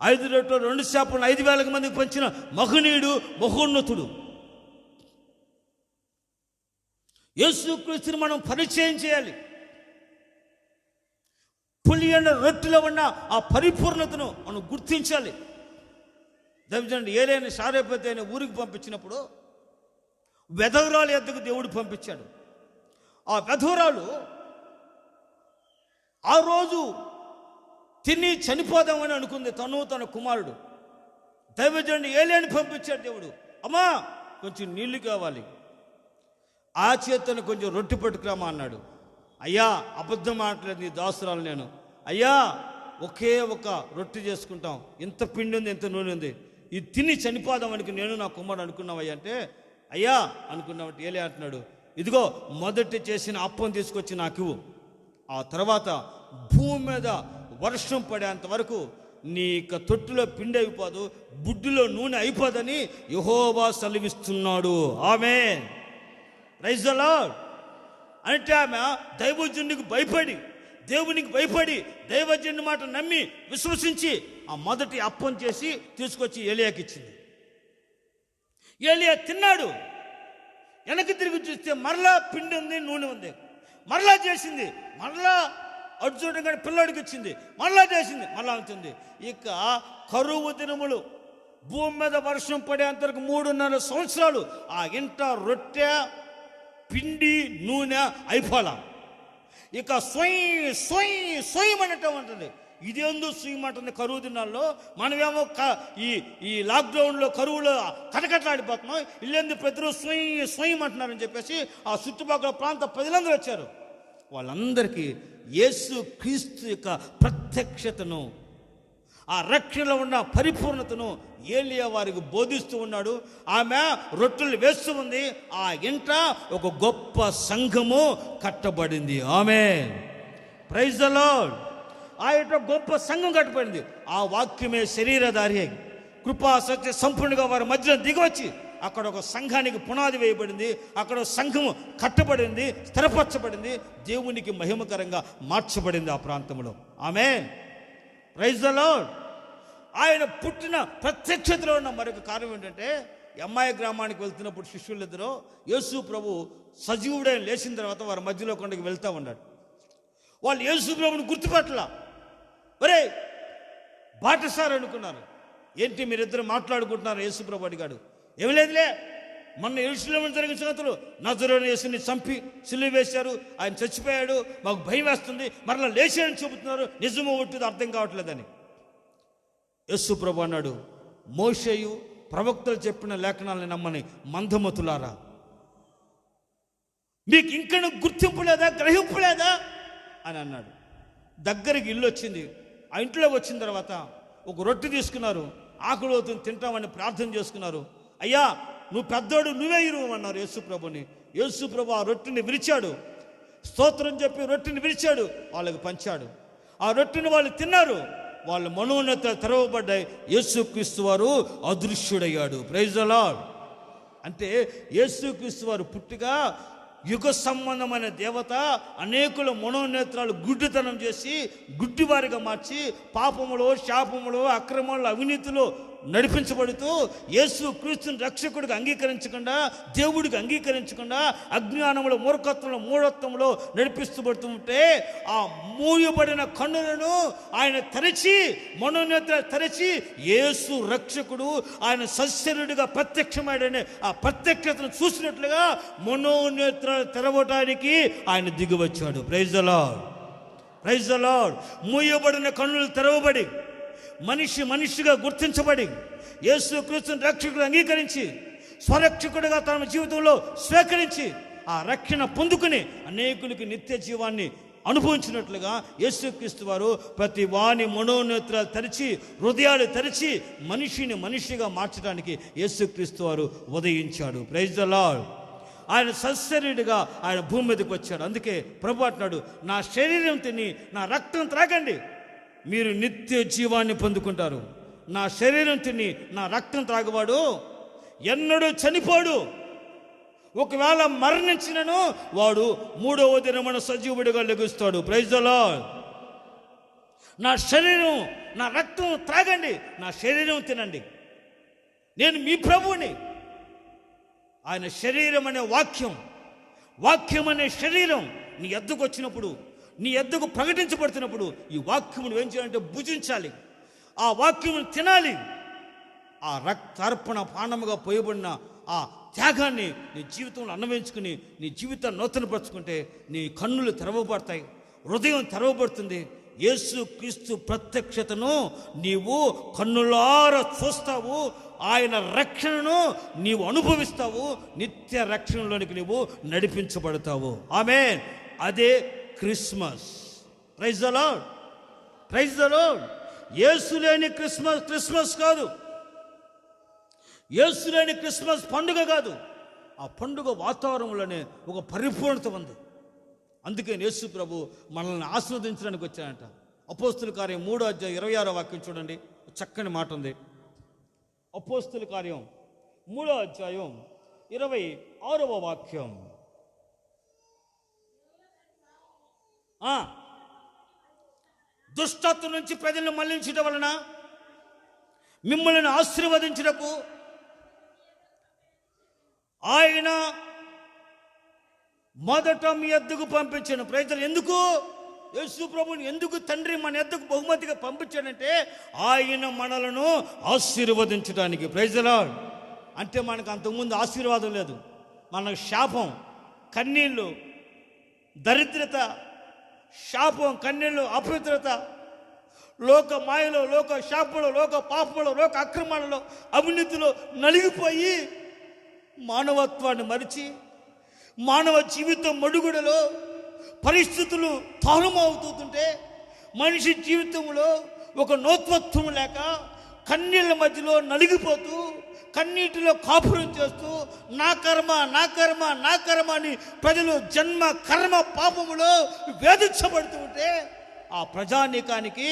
5 రొట్టెలు 2 చేపలను 5,000 మందికి పంచిన మహనీయుడు, మహోన్నతుడు యేసుక్రీస్తుని మనం పరిచయం చేయాలి. పులియన్న రొట్టెలో ఉన్న ఆ పరిపూర్ణతను మనం గుర్తించాలి. దైవజనుడు ఏలైన సారేపతి అనే ఊరికి పంపించినప్పుడు వెధవరాలు ఎద్దకు దేవుడు పంపించాడు. ఆ వెధవరాలు ఆ రోజు తిని చనిపోదామని అనుకుంది, తన కుమారుడు. దైవజనుడు ఏలియాని పంపించాడు దేవుడు. అమ్మా కొంచెం నీళ్లు కావాలి, ఆ చేతను కొంచెం రొట్టె పట్టుకురామా అన్నాడు. అయ్యా అబద్ధం మాట్లాడలేదు, నీ దాసురాలు నేను. అయ్యా ఒకే ఒక రొట్టె చేసుకుంటాం, ఇంత పిండి ఉంది, ఇంత నూనె ఉంది, ఇది తిని చనిపోదామనికి నేను నా కుమారుడు అనుకున్నావయ్యా అంటే, అయ్యా అనుకున్నామంటే ఏలియా అంటున్నాడు, ఇదిగో మొదటి చేసిన అప్పం తీసుకొచ్చి నాకు. ఆ తర్వాత భూమి మీద వర్షం పడేంత వరకు నీ యొక్క తొట్టులో పిండి అయిపోదు, బుడ్డిలో నూనె అయిపోదని యెహోవా సెలవిస్తున్నాడు. ఆమేన్. Praise the Lord. అంటే ఆమె దైవజనునికి భయపడి, దేవునికి భయపడి, దైవజనుని మాట నమ్మి విశ్వసించి ఆ మొదటి అప్పం చేసి తీసుకొచ్చి ఏలియాకి ఇచ్చింది. ఏలియా తిన్నాడు. వెనక్కి తిరిగి చూస్తే మరలా పిండి ఉంది, నూనె ఉంది. మరలా చేసింది, మరలా అటు చూడగానే పిల్లోడికి ఇచ్చింది, మరలా చేసింది, మరలా ఉంటుంది. ఇక కరువు దినములు, భూమి మీద వర్షం పడేంతవరకు 3.5 సంవత్సరాలు ఆ ఇంట రొట్టె, పిండి, నూనె అయిపోలా. ఇక స్వయమనటం ఉంటుంది. ఇదేందో స్వయమంటుంది కరువు దినాల్లో. మనమేమో ఈ లాక్డౌన్లో కరువులో కటకట్లాడిపోతున్నాం, ఇల్లేందు ప్రతిరోజు స్వయం అంటున్నారని చెప్పేసి ఆ చుట్టుపక్కల ప్రాంత ప్రజలందరూ వచ్చారు. వాళ్ళందరికీ యేసు క్రీస్తు యొక్క ప్రత్యక్షతను, ఆ రక్షణలో ఉన్న పరిపూర్ణతను ఏలియా వారికి బోధిస్తూ ఉన్నాడు. ఆమె రొట్టెలు వేస్తూ ఉంది. ఆ ఇంట ఒక గొప్ప సంఘము కట్టబడింది. ఆమేన్, ప్రైజ్ ద లార్డ్. ఆ ఇంట గొప్ప సంఘం కట్టబడింది. ఆ వాక్యమే శరీరధారి అయి కృపా సత్య సంపూర్ణంగా వారి మధ్యలో దిగవచ్చి అక్కడ ఒక సంఘానికి పునాది వేయబడింది. అక్కడ సంఘము కట్టబడింది, స్థిరపరచబడింది, దేవునికి మహిమకరంగా మార్చబడింది ఆ ప్రాంతంలో. ఆమేన్, ప్రైజ్ ద లార్డ్. ఆయన పుట్టిన ప్రత్యక్షతలో ఉన్న మరొక కారణం ఏంటంటే, అమ్మాయి గ్రామానికి వెళ్తున్నప్పుడు శిష్యులిద్దరూ యేసు ప్రభు సజీవుడైన లేచిన తర్వాత వారి మధ్యలో కొండకి వెళ్తూ ఉన్నాడు. వాళ్ళు యేసు ప్రభుని గుర్తుపట్టలా. ఒరే బాటసారి అనుకున్నారు. ఏంటి మీరిద్దరు మాట్లాడుకుంటున్నారు? యేసు ప్రభు అడిగాడు. ఏమి లేదులే, మొన్న యెరూషలేములో జరిగిన సంగతులు, నజరేయుడైన యేసుని చంపి సిలువ వేశారు, ఆయన చచ్చిపోయాడు, మాకు భయం వేస్తుంది, మరలా లేచాడని చెబుతున్నారు, నిజమో ఒట్టిదో అర్థం కావట్లేదని. యేసు ప్రభు అన్నాడు, మోషేయు ప్రవక్తలు చెప్పిన లేఖనాలను నమ్మని మందమతులారా, మీకు ఇంకనూ గుర్తింపు లేదా, గ్రహింపు లేదా అని అన్నాడు. దగ్గరికి ఇల్లు వచ్చింది. ఆ ఇంట్లో వచ్చిన తర్వాత ఒక రొట్టె తీసుకున్నారు, ఆకులు అవుతుంది తింటామని ప్రార్థన చేసుకున్నారు. అయ్యా నువ్వు పెద్దోడు, నువ్వే ఇరువమన్నారు యేసు ప్రభుని. యేసు ప్రభు ఆ రొట్టెని విరిచాడు, స్తోత్రం చెప్పి రొట్టెని విరిచాడు, వాళ్ళకి పంచాడు. ఆ రొట్టెని వాళ్ళు తిన్నారు, వాళ్ళ మనోన్నత తెరవబడ్డాయి. యేసుక్రీస్తు వారు అదృశ్యుడయ్యాడు. Praise the Lord. అంటే యేసుక్రీస్తు వారు పుట్టిగా యుగ సంబంధమైన దేవత అనేకుల మనోనేత్రాలు గుడ్డితనం చేసి గుడ్డివారిగా మార్చి పాపములో, శాపములో, అక్రమంలో, అవినీతిలో నడిపించబడుతూ యేసు క్రీస్తుని రక్షకుడికి అంగీకరించకుండా, దేవుడికి అంగీకరించకుండా అజ్ఞానంలో, మూర్ఖత్వంలో, మూఢత్వంలో నడిపిస్తూబడుతుంటే ఆ మూయబడిన కన్నులను ఆయన తెరచి, మనోనేత్రాలు తెరచి యేసు రక్షకుడు ఆయన సశరీరుడిగా ప్రత్యక్షమాడని ఆ ప్రత్యక్షతను చూసినట్లుగా మనోనేత్రాలు తెరవటానికి ఆయన దిగివచ్చాడు. Praise the Lord, praise the Lord. మూయబడిన కన్నులు తెరవబడి మనిషిగా గుర్తించబడి యేసు క్రీస్తుని రక్షకుడు అంగీకరించి స్వరక్షకుడిగా తన జీవితంలో స్వీకరించి ఆ రక్షణ పొందుకుని అనేకులకి నిత్య జీవాన్ని అనుభవించినట్లుగా యేసుక్రీస్తు వారు ప్రతి వాని మనోనేత్రాలు తెరిచి, హృదయాలు తెరిచి మనిషిగా మార్చడానికి యేసుక్రీస్తు వారు ఉదయించాడు. Praise the Lord. ఆయన సశరీరుడిగా ఆయన భూమి మీదకి వచ్చాడు. అందుకే ప్రభు అంటున్నాడు, నా శరీరం తిని నా రక్తం త్రాగండి, మీరు నిత్య జీవాన్ని పొందుకుంటారు. నా శరీరం తిని నా రక్తం త్రాగవాడు ఎన్నడూ చనిపోడు. ఒకవేళ మరణించినను వాడు మూడవ దినమున సజీవుడిగా లెగుస్తాడు. Praise the Lord. నా శరీరం, నా రక్తం త్రాగండి, నా శరీరం తినండి. నేను మీ ప్రభువుని. ఆయన శరీరం అనే వాక్యం అనే శరీరం నీ ఎద్దకు వచ్చినప్పుడు, నీ ఎద్దకు ప్రకటించబడుతున్నప్పుడు ఈ వాక్యమును ఏం చేయాలంటే భుజించాలి, ఆ వాక్యమును తినాలి. ఆ రక్తార్పణ పానముగా పోయబడిన ఆ త్యాగాన్ని నీ జీవితంలో అన్వయించుకుని నీ జీవితాన్ని నూతనపరుచుకుంటే నీ కన్నులు తెరవబడతాయి, హృదయం తెరవబడుతుంది. యేసు క్రీస్తు ప్రత్యక్షతను నీవు కన్నులారా చూస్తావు, ఆయన రక్షణను నీవు అనుభవిస్తావు, నిత్య రక్షణలోనికి నీవు నడిపించబడతావు. ఆమేన్. అదే Christmas. Praise the Lord, praise the Lord. యేసు లేని క్రిస్మస్ కాదు. యేసు లేని క్రిస్మస్ పండుగ కాదు. ఆ పండుగ వాతావరణంలోనే ఒక పరిపూర్ణత ఉంది. అందుకే యేసు ప్రభు మనల్ని ఆస్వాదించడానికి వచ్చాడంట. అపోస్తుల కార్యం 3:26 వాక్యం చూడండి, చక్కని మాట ఉంది. అపోస్తుల కార్యం 3:26 వాక్యం. దుష్టత్వం నుంచి ప్రజలను మళ్లించడం వలన మిమ్మల్ని ఆశీర్వదించుటకు ఆయన మొదట మీ ఎద్దుకు పంపించాను. ప్రజలు ఎందుకు? యేసు ప్రభుని ఎందుకు తండ్రి మన ఎద్దుకు బహుమతిగా పంపించాడంటే ఆయన మనలను ఆశీర్వదించడానికి. Praise the Lord. అంటే మనకు అంతకుముందు ఆశీర్వాదం లేదు, మనకు శాపం, కన్నీళ్ళు, దరిద్రత, శాపం, కన్నీళ్ళు, అపవిత్రత, లోక మాయలో, లోక శాపంలో, లోక పాపంలో, లోక అక్రమాలలో, అవినీతిలో నలిగిపోయి మానవత్వాన్ని మరిచి మానవ జీవితం మడుగుడలో పరిస్థితులు తారుమవుతుంటే మనిషి జీవితంలో ఒక నూతనత్వం లేక కన్నీళ్ళ మధ్యలో నలిగిపోతూ కన్నీటిలో కాపురం చేస్తూ నా కర్మ నా కర్మ నా కర్మ అని ప్రజలు జన్మ కర్మ పాపములో వేధించబడుతూ ఉంటే ఆ ప్రజానీకానికి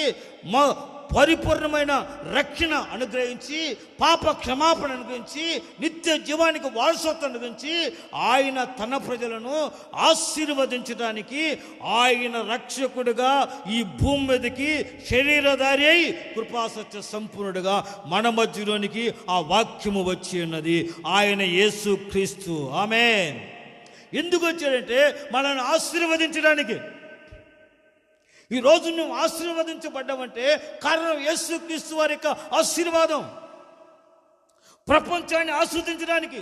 పరిపూర్ణమైన రక్షణ అనుగ్రహించి పాప క్షమాపణ అనుగ్రహించి నిత్య జీవానికి వారసత్వం అనుగ్రహించి ఆయన తన ప్రజలను ఆశీర్వదించడానికి ఆయన రక్షకుడుగా ఈ భూమి మీదకి శరీరధారి అయి కృపాసత్య సంపూర్ణుడుగా మన మధ్యలోనికి ఆ వాక్యము వచ్చి ఉన్నది. ఆయన యేసు క్రీస్తు. ఆమేన్. ఎందుకు వచ్చాడంటే మనల్ని ఆశీర్వదించడానికి. ఈరోజు నువ్వు ఆశీర్వదించబడ్డావంటే కారణం యేసుక్రీస్తు వారి యొక్క ఆశీర్వాదం. ప్రపంచాన్ని ఆస్వాదించడానికి,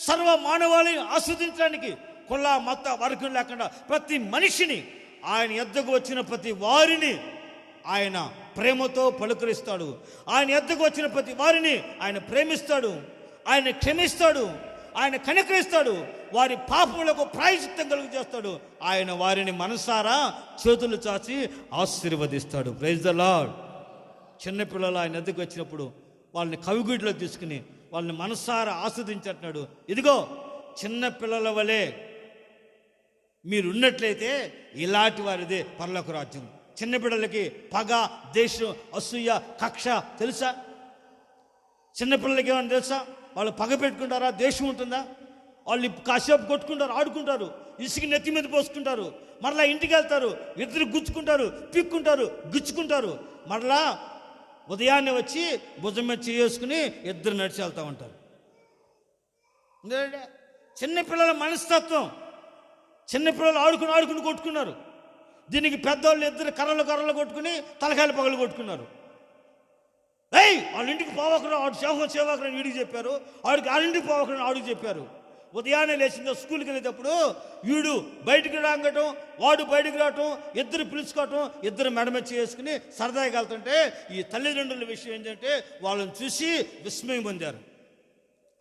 సర్వ మానవాళిని ఆస్వాదించడానికి, కుల మత వర్గం లేకుండా ప్రతి మనిషిని, ఆయన యొద్దకు వచ్చిన ప్రతి వారిని ఆయన ప్రేమతో పలుకరిస్తాడు. ఆయన యొద్దకు వచ్చిన ప్రతి వారిని ఆయన ప్రేమిస్తాడు, ఆయన క్షమిస్తాడు, ఆయన కనికరిస్తాడు, వారి పాపములకు ప్రాయశ్చిత్తం కలుగు చేస్తాడు. ఆయన వారిని మనసారా చేతులు చాచి ఆశీర్వదిస్తాడు. Praise the Lord. చిన్నపిల్లలు ఆయన ఎద్దుకు వచ్చినప్పుడు వాళ్ళని కవిగుడిలో తీసుకుని వాళ్ళని మనసారా ఆస్వాదించంటున్నాడు. ఇదిగో చిన్న పిల్లల వలె మీరున్నట్లయితే ఇలాంటి వారిదే పరలోక రాజ్యం. చిన్నపిల్లలకి పగ, దేశం, అసూయ, కక్ష తెలుసా? చిన్నపిల్లలకి ఏమన్నా తెలుసా? వాళ్ళు పగ పెట్టుకుంటారా? దేశం ఉంటుందా? వాళ్ళు కాసేపు కొట్టుకుంటారు, ఆడుకుంటారు, ఇసుక నెత్తి మీద పోసుకుంటారు, మరలా ఇంటికి వెళ్తారు, ఇద్దరు గుచ్చుకుంటారు, పిక్కుంటారు, గుచ్చుకుంటారు, మరలా ఉదయాన్నే వచ్చి భుజం మీద చేసుకుని ఇద్దరు నడిచి వెళ్తూ ఉంటారు. చిన్నపిల్లల మనస్తత్వం. చిన్నపిల్లలు ఆడుకుని కొట్టుకున్నారు. దీనికి పెద్దవాళ్ళు ఇద్దరు కర్రలు కొట్టుకుని తలకాయలు పగలు కొట్టుకున్నారు. వాళ్ళ ఇంటికి పోవకుండా ఆడు సేవకుని వీడికి చెప్పారు, ఆడికి వాళ్ళింటికి పోవకుండా ఆడికి చెప్పారు. ఉదయాన్నే లేచిందో స్కూల్కి వెళ్ళేటప్పుడు వీడు బయటికి రాగటం, వాడు బయటికి రావటం, ఇద్దరు పిలుచుకోవటం, ఇద్దరు మెడమెచ్చి వేసుకుని సరదాగా వెళ్తుంటే ఈ తల్లిదండ్రుల విషయం ఏంటంటే వాళ్ళని చూసి విస్మయం పొందారు.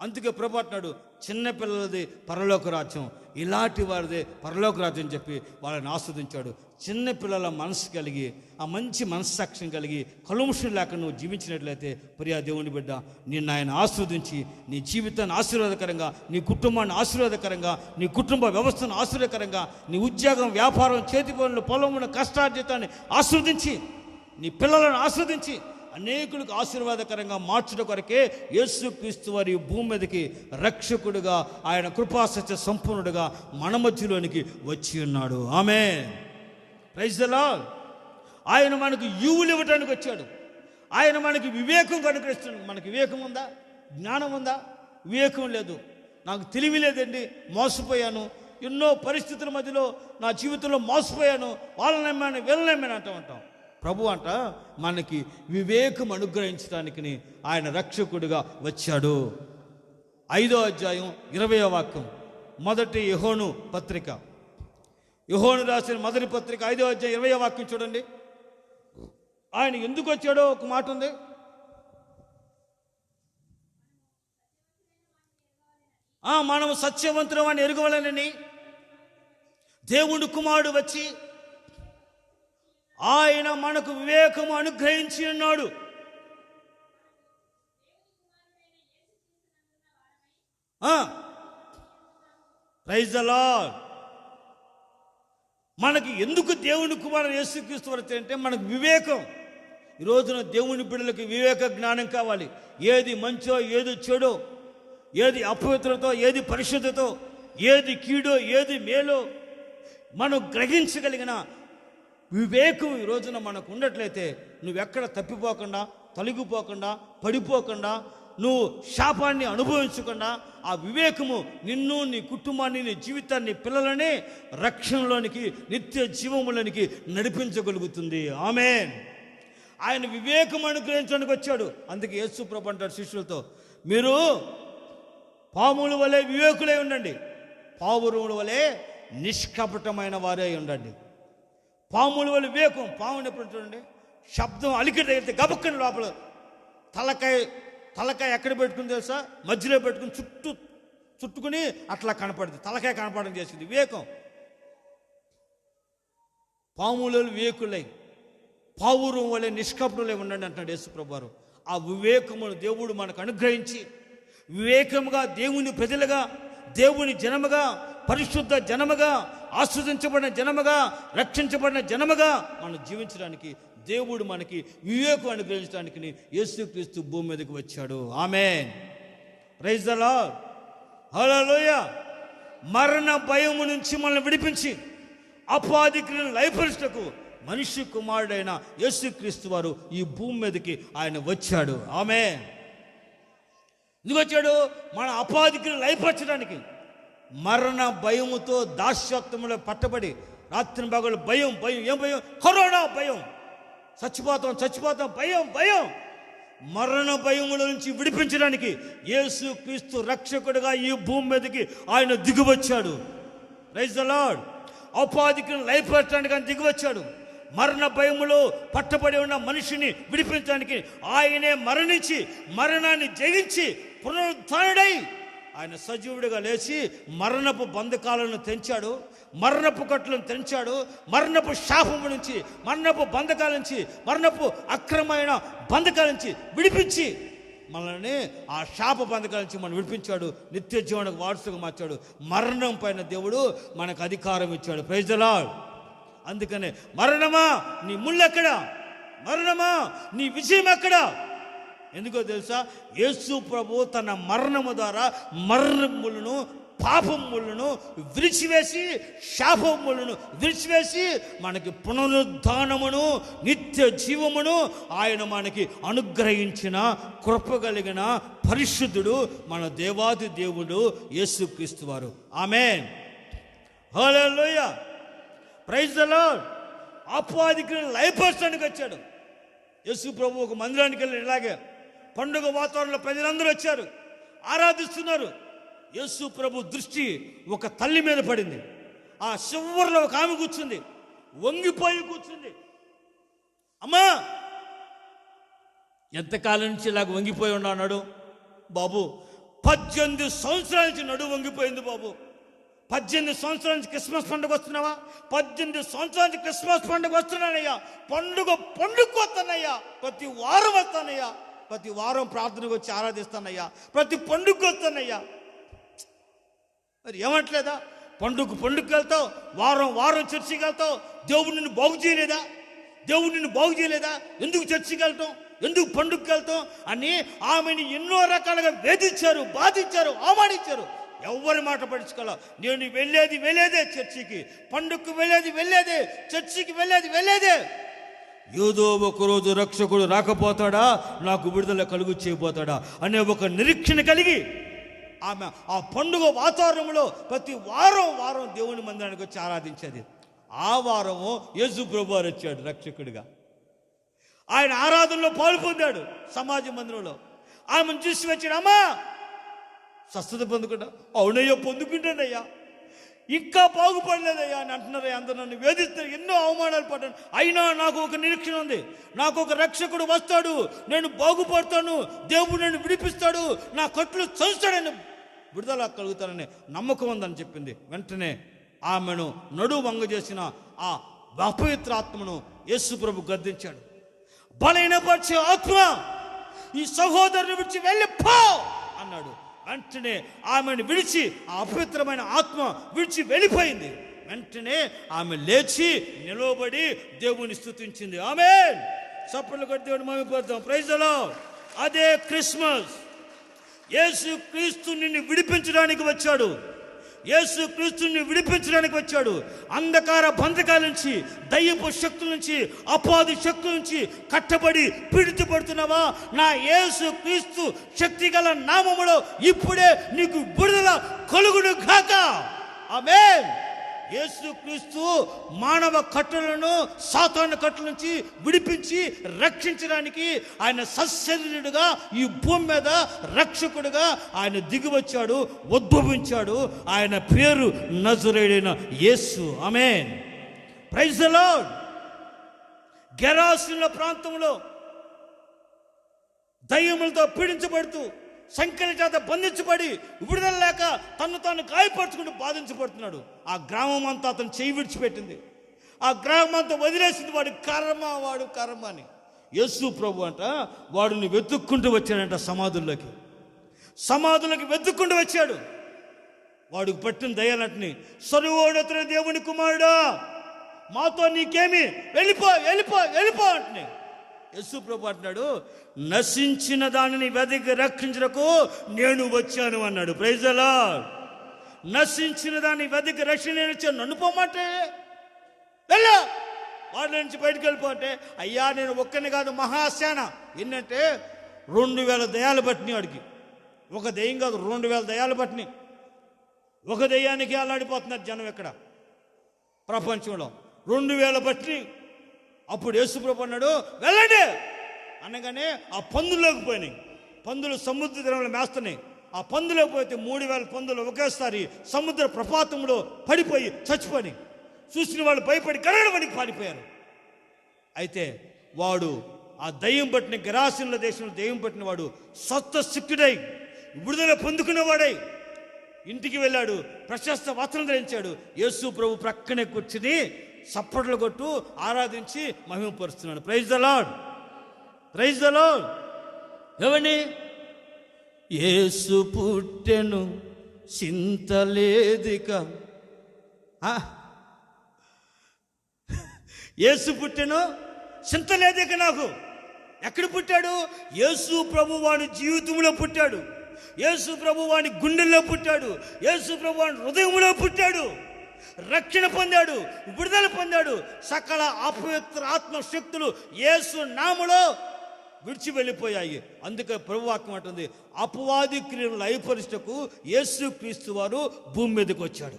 అందుకే ప్రభు అంటున్నాడు, చిన్నపిల్లలది పరలోక రాజ్యం, ఇలాంటి వారిదే పరలోక రాజ్యం అని చెప్పి వాళ్ళని ఆస్వాదించాడు. చిన్నపిల్లల మనసు కలిగి, ఆ మంచి మనస్సాక్ష్యం కలిగి, కలుముషం లేక నువ్వు జీవించినట్లయితే ప్రియా దేవుని బిడ్డ, నిన్ను ఆయన ఆస్వాదించి నీ జీవితాన్ని ఆశీర్వాదకరంగా, నీ కుటుంబాన్ని ఆశీర్వాదకరంగా, నీ కుటుంబ వ్యవస్థను ఆశీర్వాదకరంగా, నీ ఉద్యోగం, వ్యాపారం, చేతి పనులు, పొలమున కష్టార్జితాన్ని ఆస్వాదించి, నీ పిల్లలను ఆస్వాదించి అనేకులకు ఆశీర్వాదకరంగా మార్చడం కొరకే యేసుక్రీస్తు వారి భూమి మీదకి రక్షకుడుగా, ఆయన కృపాసత్య సంపూర్ణుడుగా మన మధ్యలోనికి వచ్చి ఉన్నాడు. ఆమేన్. Praise the Lord. ఆయన మనకు ఈవులు ఇవ్వడానికి వచ్చాడు. ఆయన మనకి వివేకం కనుకరిస్తున్నాడు. మనకి వివేకం ఉందా? జ్ఞానం ఉందా? వివేకం లేదు. నాకు తెలివి లేదండి, మోసపోయాను, ఎన్నో పరిస్థితుల మధ్యలో నా జీవితంలో మోసపోయాను, వాళ్ళని నమ్మాను, వీళ్ళని నమ్మాను అంటూ ఉంటాం. ప్రభు అంట మనకి వివేకం అనుగ్రహించడానికి ఆయన రక్షకుడిగా వచ్చాడు. 5వ అధ్యాయం 20వ వాక్యం, మొదటి యోహాను పత్రిక, యోహాను రాసిన మొదటి పత్రిక 5వ అధ్యాయం 20వ వాక్యం చూడండి. ఆయన ఎందుకు వచ్చాడో ఒక మాట ఉంది. మనము సత్యవంతులం అని ఎరుగవలనని దేవుని కుమారుడు వచ్చి ఆయన మనకు వివేకము అనుగ్రహించి ఉన్నాడు. Praise the Lord. మనకి ఎందుకు దేవుని కుమారుడు యేసుక్రీస్తు వస్తే అంటే మనకు వివేకం. ఈ రోజున దేవుని బిడ్డలకు వివేక జ్ఞానం కావాలి. ఏది మంచో, ఏది చెడో, ఏది అపవిత్రతో, ఏది పరిశుద్ధతో, ఏది కీడో, ఏది మేలో మనం గ్రహించగలిగిన వివేకం ఈ రోజున మనకు ఉన్నట్లయితే నువ్వెక్కడ తప్పిపోకుండా, తొలగిపోకుండా, పడిపోకుండా, నువ్వు శాపాన్ని అనుభవించకుండా ఆ వివేకము నిన్ను, నీ కుటుంబాన్ని, నీ జీవితాన్ని, పిల్లలని రక్షణలోనికి, నిత్య జీవములోనికి నడిపించగలుగుతుంది. ఆమేన్. ఆయన వివేకం అనుగ్రహించడానికి వచ్చాడు. అందుకే యేసు ప్రభు అంటాడు శిష్యులతో, మీరు పాముల వలె వివేకులై ఉండండి, పావురముల వలె నిష్కపటమైన వారే ఉండండి. పాముల వల్ల వివేకం. పాముని ఎప్పుడు చూడండి, శబ్దం అలికిడి తగిలితే గబక్కని లోపల తలకాయ ఎక్కడ పెట్టుకుని తెలుసా? మధ్యలో పెట్టుకుని చుట్టుకుని అట్లా కనపడింది, తలకాయ కనపడడం చేసింది వివేకం. పాముల వివేకులై, పావురం వలె నిష్కపటులే ఉండండి అంటున్నాడు యేసుప్రభు వారు. ఆ వివేకమును దేవుడు మనకు అనుగ్రహించి వివేకముగా దేవుని ప్రజలుగా, దేవుని జనముగా, పరిశుద్ధ జనముగా, ఆస్వాదించబడిన జనముగా, రక్షించబడిన జనముగా మనం జీవించడానికి దేవుడు మనకి వివేకం అనుగ్రహించడానికి యేసుక్రీస్తు భూమి మీదకి వచ్చాడు. Amen. Praise the Lord. Hallelujah. మరణ భయము నుంచి మనల్ని విడిపించి అపాధికులను లయపరుచుటకు మనిషి కుమారుడైన యేసుక్రీస్తు వారు ఈ భూమి మీదకి ఆయన వచ్చాడు. ఆమేన్. ఎందుకు వచ్చాడు? మన అపాధికులను లయపరచడానికి. మరణ భయముతో దాస్యత్వంలో పట్టబడి రాత్రి పగలు భయం భయం. ఏం భయం? కరోనా భయం. చచ్చిపోతాం భయం. మరణ భయముల నుంచి విడిపించడానికి యేసుక్రీస్తు రక్షకుడిగా ఈ భూమి మీదకి ఆయన దిగివచ్చాడు. Praise the Lord. అపాధికులను లయపరచడానికి ఆయన దిగివచ్చాడు. మరణ భయములో పట్టబడి ఉన్న మనిషిని విడిపించడానికి ఆయనే మరణించి మరణాన్ని జయించి పునరుద్ధానుడై ఆయన సజీవుడిగా లేచి మరణపు బంధకాలను తెంచాడు, మరణపు కట్టులను తెంచాడు, మరణపు శాపము నుంచి, మరణపు బంధకాల నుంచి, మరణపు అక్రమైన బంధకాల నుంచి విడిపించి మనల్ని ఆ శాప బంధకాల నుంచి మనం విడిపించాడు. నిత్య జీవనకు వారసుగా మార్చాడు. మరణం పైన దేవుడు మనకు అధికారం ఇచ్చాడు. Praise the Lord. అందుకనే మరణమా నీ ముళ్ళెక్కడా? మరణమా నీ విజయం ఎక్కడా? ఎందుకో తెలుసా? యేసు ప్రభు తన మరణము ద్వారా మరణములను, పాపములను విరిచివేసి, శాపములను విరిచివేసి మనకి పునరుద్ధానమును, నిత్య జీవమును ఆయన మనకి అనుగ్రహించిన కృప కలిగిన పరిశుద్ధుడు మన దేవాది దేవుడు యేసుక్రీస్తు వారు. Amen. Hallelujah. Praise the Lord. అపాధికులను లయపరచడానికి వచ్చాడు యేసు ప్రభు. ఒక మందిరానికి వెళ్ళి ఇలాగే పండుగ వాతావరణంలో ప్రజలందరూ వచ్చారు, ఆరాధిస్తున్నారు. యేసు ప్రభు దృష్టి ఒక తల్లి మీద పడింది. ఆ చివరిలో ఒక ఆమె కూర్చుంది, వంగిపోయి కూర్చుంది. అమ్మా, ఎంతకాలం నుంచి ఇలాగ వంగిపోయి ఉన్నాడు బాబు? 18 సంవత్సరాల నుంచి నడువు వంగిపోయింది బాబు. 18 సంవత్సరాల నుంచి క్రిస్మస్ పండుగ వస్తున్నావా? 18 సంవత్సరాల నుంచి క్రిస్మస్ పండుగ వస్తున్నానయ్యా. పండుగ వస్తానయ్యా. ప్రతి వారం వస్తానయ్యా. ప్రతి వారం ప్రార్థనకు వచ్చి ఆరాధిస్తానయ్యా. ప్రతి పండుగ వస్తానయ్యా. మరి ఏమంటలేదా? పండుగకి వెళ్తావు, వారం చర్చికి వెళ్తావు. దేవుడు నిన్ను బాగు చేయలేదా? ఎందుకు చర్చికి వెళ్తాం? ఎందుకు పండుగకి వెళ్తాం అని ఆమెని ఎన్నో రకాలుగా వేధించారు, బాధించారు, అవమానించారు. ఎవరి మాట పడుచుకోవాలా? నేను వెళ్ళేదే చర్చికి, పండుగకు వెళ్ళేదే చర్చికి వెళ్ళేదే. ఏదో ఒకరోజు రక్షకుడు రాకపోతాడా, నాకు విడుదల కలుగు చేయబోతాడా అనే ఒక నిరీక్షణ కలిగి ఆమె ఆ పండుగ వాతావరణంలో ప్రతి వారం దేవుని మందిరానికి వచ్చి ఆరాధించేది. ఆ వారము యేసు ప్రభు వారు వచ్చాడు రక్షకుడిగా. ఆయన ఆరాధనలో పాలు పొందాడు సమాజ మందిరంలో. ఆమెను చూసి వచ్చాడు, అమ్మా స్వస్థత పొందుకుంటా. అవునయ్యా, పొందుకుంటానయ్యా, ఇంకా బాగుపడలేదయ్యా అని అంటున్నారయ్యా. అందరూ నన్ను వేధిస్తారు, ఎన్నో అవమానాలు పడ్డాను. అయినా నాకు ఒక నిరీక్షణ ఉంది. నాకు ఒక రక్షకుడు వస్తాడు, నేను బాగుపడతాను, దేవుడు నన్ను విడిపిస్తాడు, నా కట్లు చదువుతాడని, విడుదల కలుగుతానని నమ్మకం ఉందని చెప్పింది. వెంటనే ఆమెను నడువు వంగ చేసిన ఆ అపవిత్ర ఆత్మను యేసు ప్రభు గద్దించాడు. బలహీనపరిచే ఆత్మ, ఈ సహోదరుని విడిచి వెళ్ళిపో అన్నాడు. వెంటనే ఆమెను విడిచి, ఆ అపవిత్రమైన ఆత్మ విడిచి వెళ్ళిపోయింది. వెంటనే ఆమె లేచి నిలవబడి దేవుని స్తుతించింది. ఆమేన్. చప్పట్లు కొట్టి దేవుని మహిమపరుద్దాం. Praise the Lord. అదే క్రిస్మస్. యేసు క్రీస్తు నిన్ను విడిపించడానికి వచ్చాడు. యేసు క్రీస్తుని విడిపించడానికి వచ్చాడు. అంధకార బంధకాల నుంచి, దయ్యపు శక్తుల నుంచి, అపాది శక్తుల నుంచి కట్టబడి పీడించబడుతున్నావా? నా యేసు క్రీస్తు శక్తి గల నామములో ఇప్పుడే నీకు విడుదల కలుగును గాక. ఆమేన్. యేసు క్రీస్తు మానవ కట్టలను, సాతాను కట్టల నుంచి విడిపించి రక్షించడానికి ఆయన సశరీరుడుగా ఈ భూమి మీద రక్షకుడుగా ఆయన దిగివచ్చాడు, ఉద్భవించాడు. ఆయన పేరు నజరేయుడైన యేసు. ఆమేన్. Praise the Lord. గెరాసీనుల ప్రాంతంలో దయ్యములతో పీడించబడుతూ, సంఖ్యల చేత బంధించబడి, విడుదల లేక తను తాను గాయపరుచుకుంటూ బాధించబడుతున్నాడు. ఆ గ్రామం అంతా అతను చేయి విడిచిపెట్టింది. ఆ గ్రహం అంతా వదిలేసింది. వాడు కర్మ అని. యేసు ప్రభు అంట వాడిని వెతుక్కుంటూ వచ్చాడంట సమాధులకి వెతుక్కుంటూ వచ్చాడు. వాడికి పట్టిన దయ్యాలంటని, సర్వోన్నతుడైన దేవుని కుమారుడా, మాతో నీకేమి, వెళ్ళిపో అంటున్నాయి. యేసు ప్రభు అంటున్నాడు, నశించిన దానిని వెతికి రక్షించడానికి నేను వచ్చాను అన్నాడు. Praise the Lord. నశించిన దాన్ని వెతికి రక్షణ నేను వచ్చాను, నన్ను పోమంటే వెళ్ళా, వాడి నుంచి బయటకు వెళ్ళిపోతే, అయ్యా నేను ఒక్కని కాదు, మహాసేన. ఏంటంటే 2000 దయ్యాలు పట్టినాయి వాడికి. ఒక దెయ్యం కాదు, 2000 దయ్యాలు పట్టినాయి. ఒక దెయ్యానికి అల్లాడిపోతున్నారు జనం ఇక్కడ ప్రపంచంలో. 2000 పట్టినాయి. అప్పుడు యేసుప్రభు అన్నాడు, వెళ్ళండి అనగానే ఆ పందుల్లోకి పోయినాయి. పందులు సముద్ర తీరంలో మేస్తున్నాయి. ఆ పందులోకి పోతే 3000 పందులు ఒకేసారి సముద్ర ప్రపాతంలో పడిపోయి చచ్చిపోయి, చూసిన వాళ్ళు భయపడి గడగడవనికి పారిపోయారు. అయితే వాడు ఆ దయ్యం పట్టిన గెరాసీనుల దేశంలో దయ్యం పట్టిన వాడు స్వస్థ సిక్కుడై విడుదల పొందుకున్నవాడై ఇంటికి వెళ్ళాడు. ప్రశస్త వస్త్రం ధరించాడు. యేసు ప్రభు ప్రక్కనే కూర్చుని చప్పట్లు కొట్టు ఆరాధించి మహిమపరుస్తున్నాడు. Praise the lord. ఏమని? యేసు పుట్టెను చింతలేదిక. యేసు పుట్టెను చింతలేదిక. నాకు ఎక్కడ పుట్టాడు? యేసు ప్రభు వాడి జీవితంలో పుట్టాడు. యేసు ప్రభు వాడి గుండెల్లో పుట్టాడు. యేసు ప్రభు వాడి హృదయంలో పుట్టాడు. రక్షణ పొందాడు, విడుదల పొందాడు. సకల అపవిత్ర ఆత్మశక్తులు యేసు నామములో విడిచి వెళ్ళిపోయాయి. అందుకే ప్రభువాక్యం అంటుంది, అపవాది క్రియలు లయపరుచుటకు యేసు క్రీస్తు వారు భూమి మీదకి వచ్చాడు.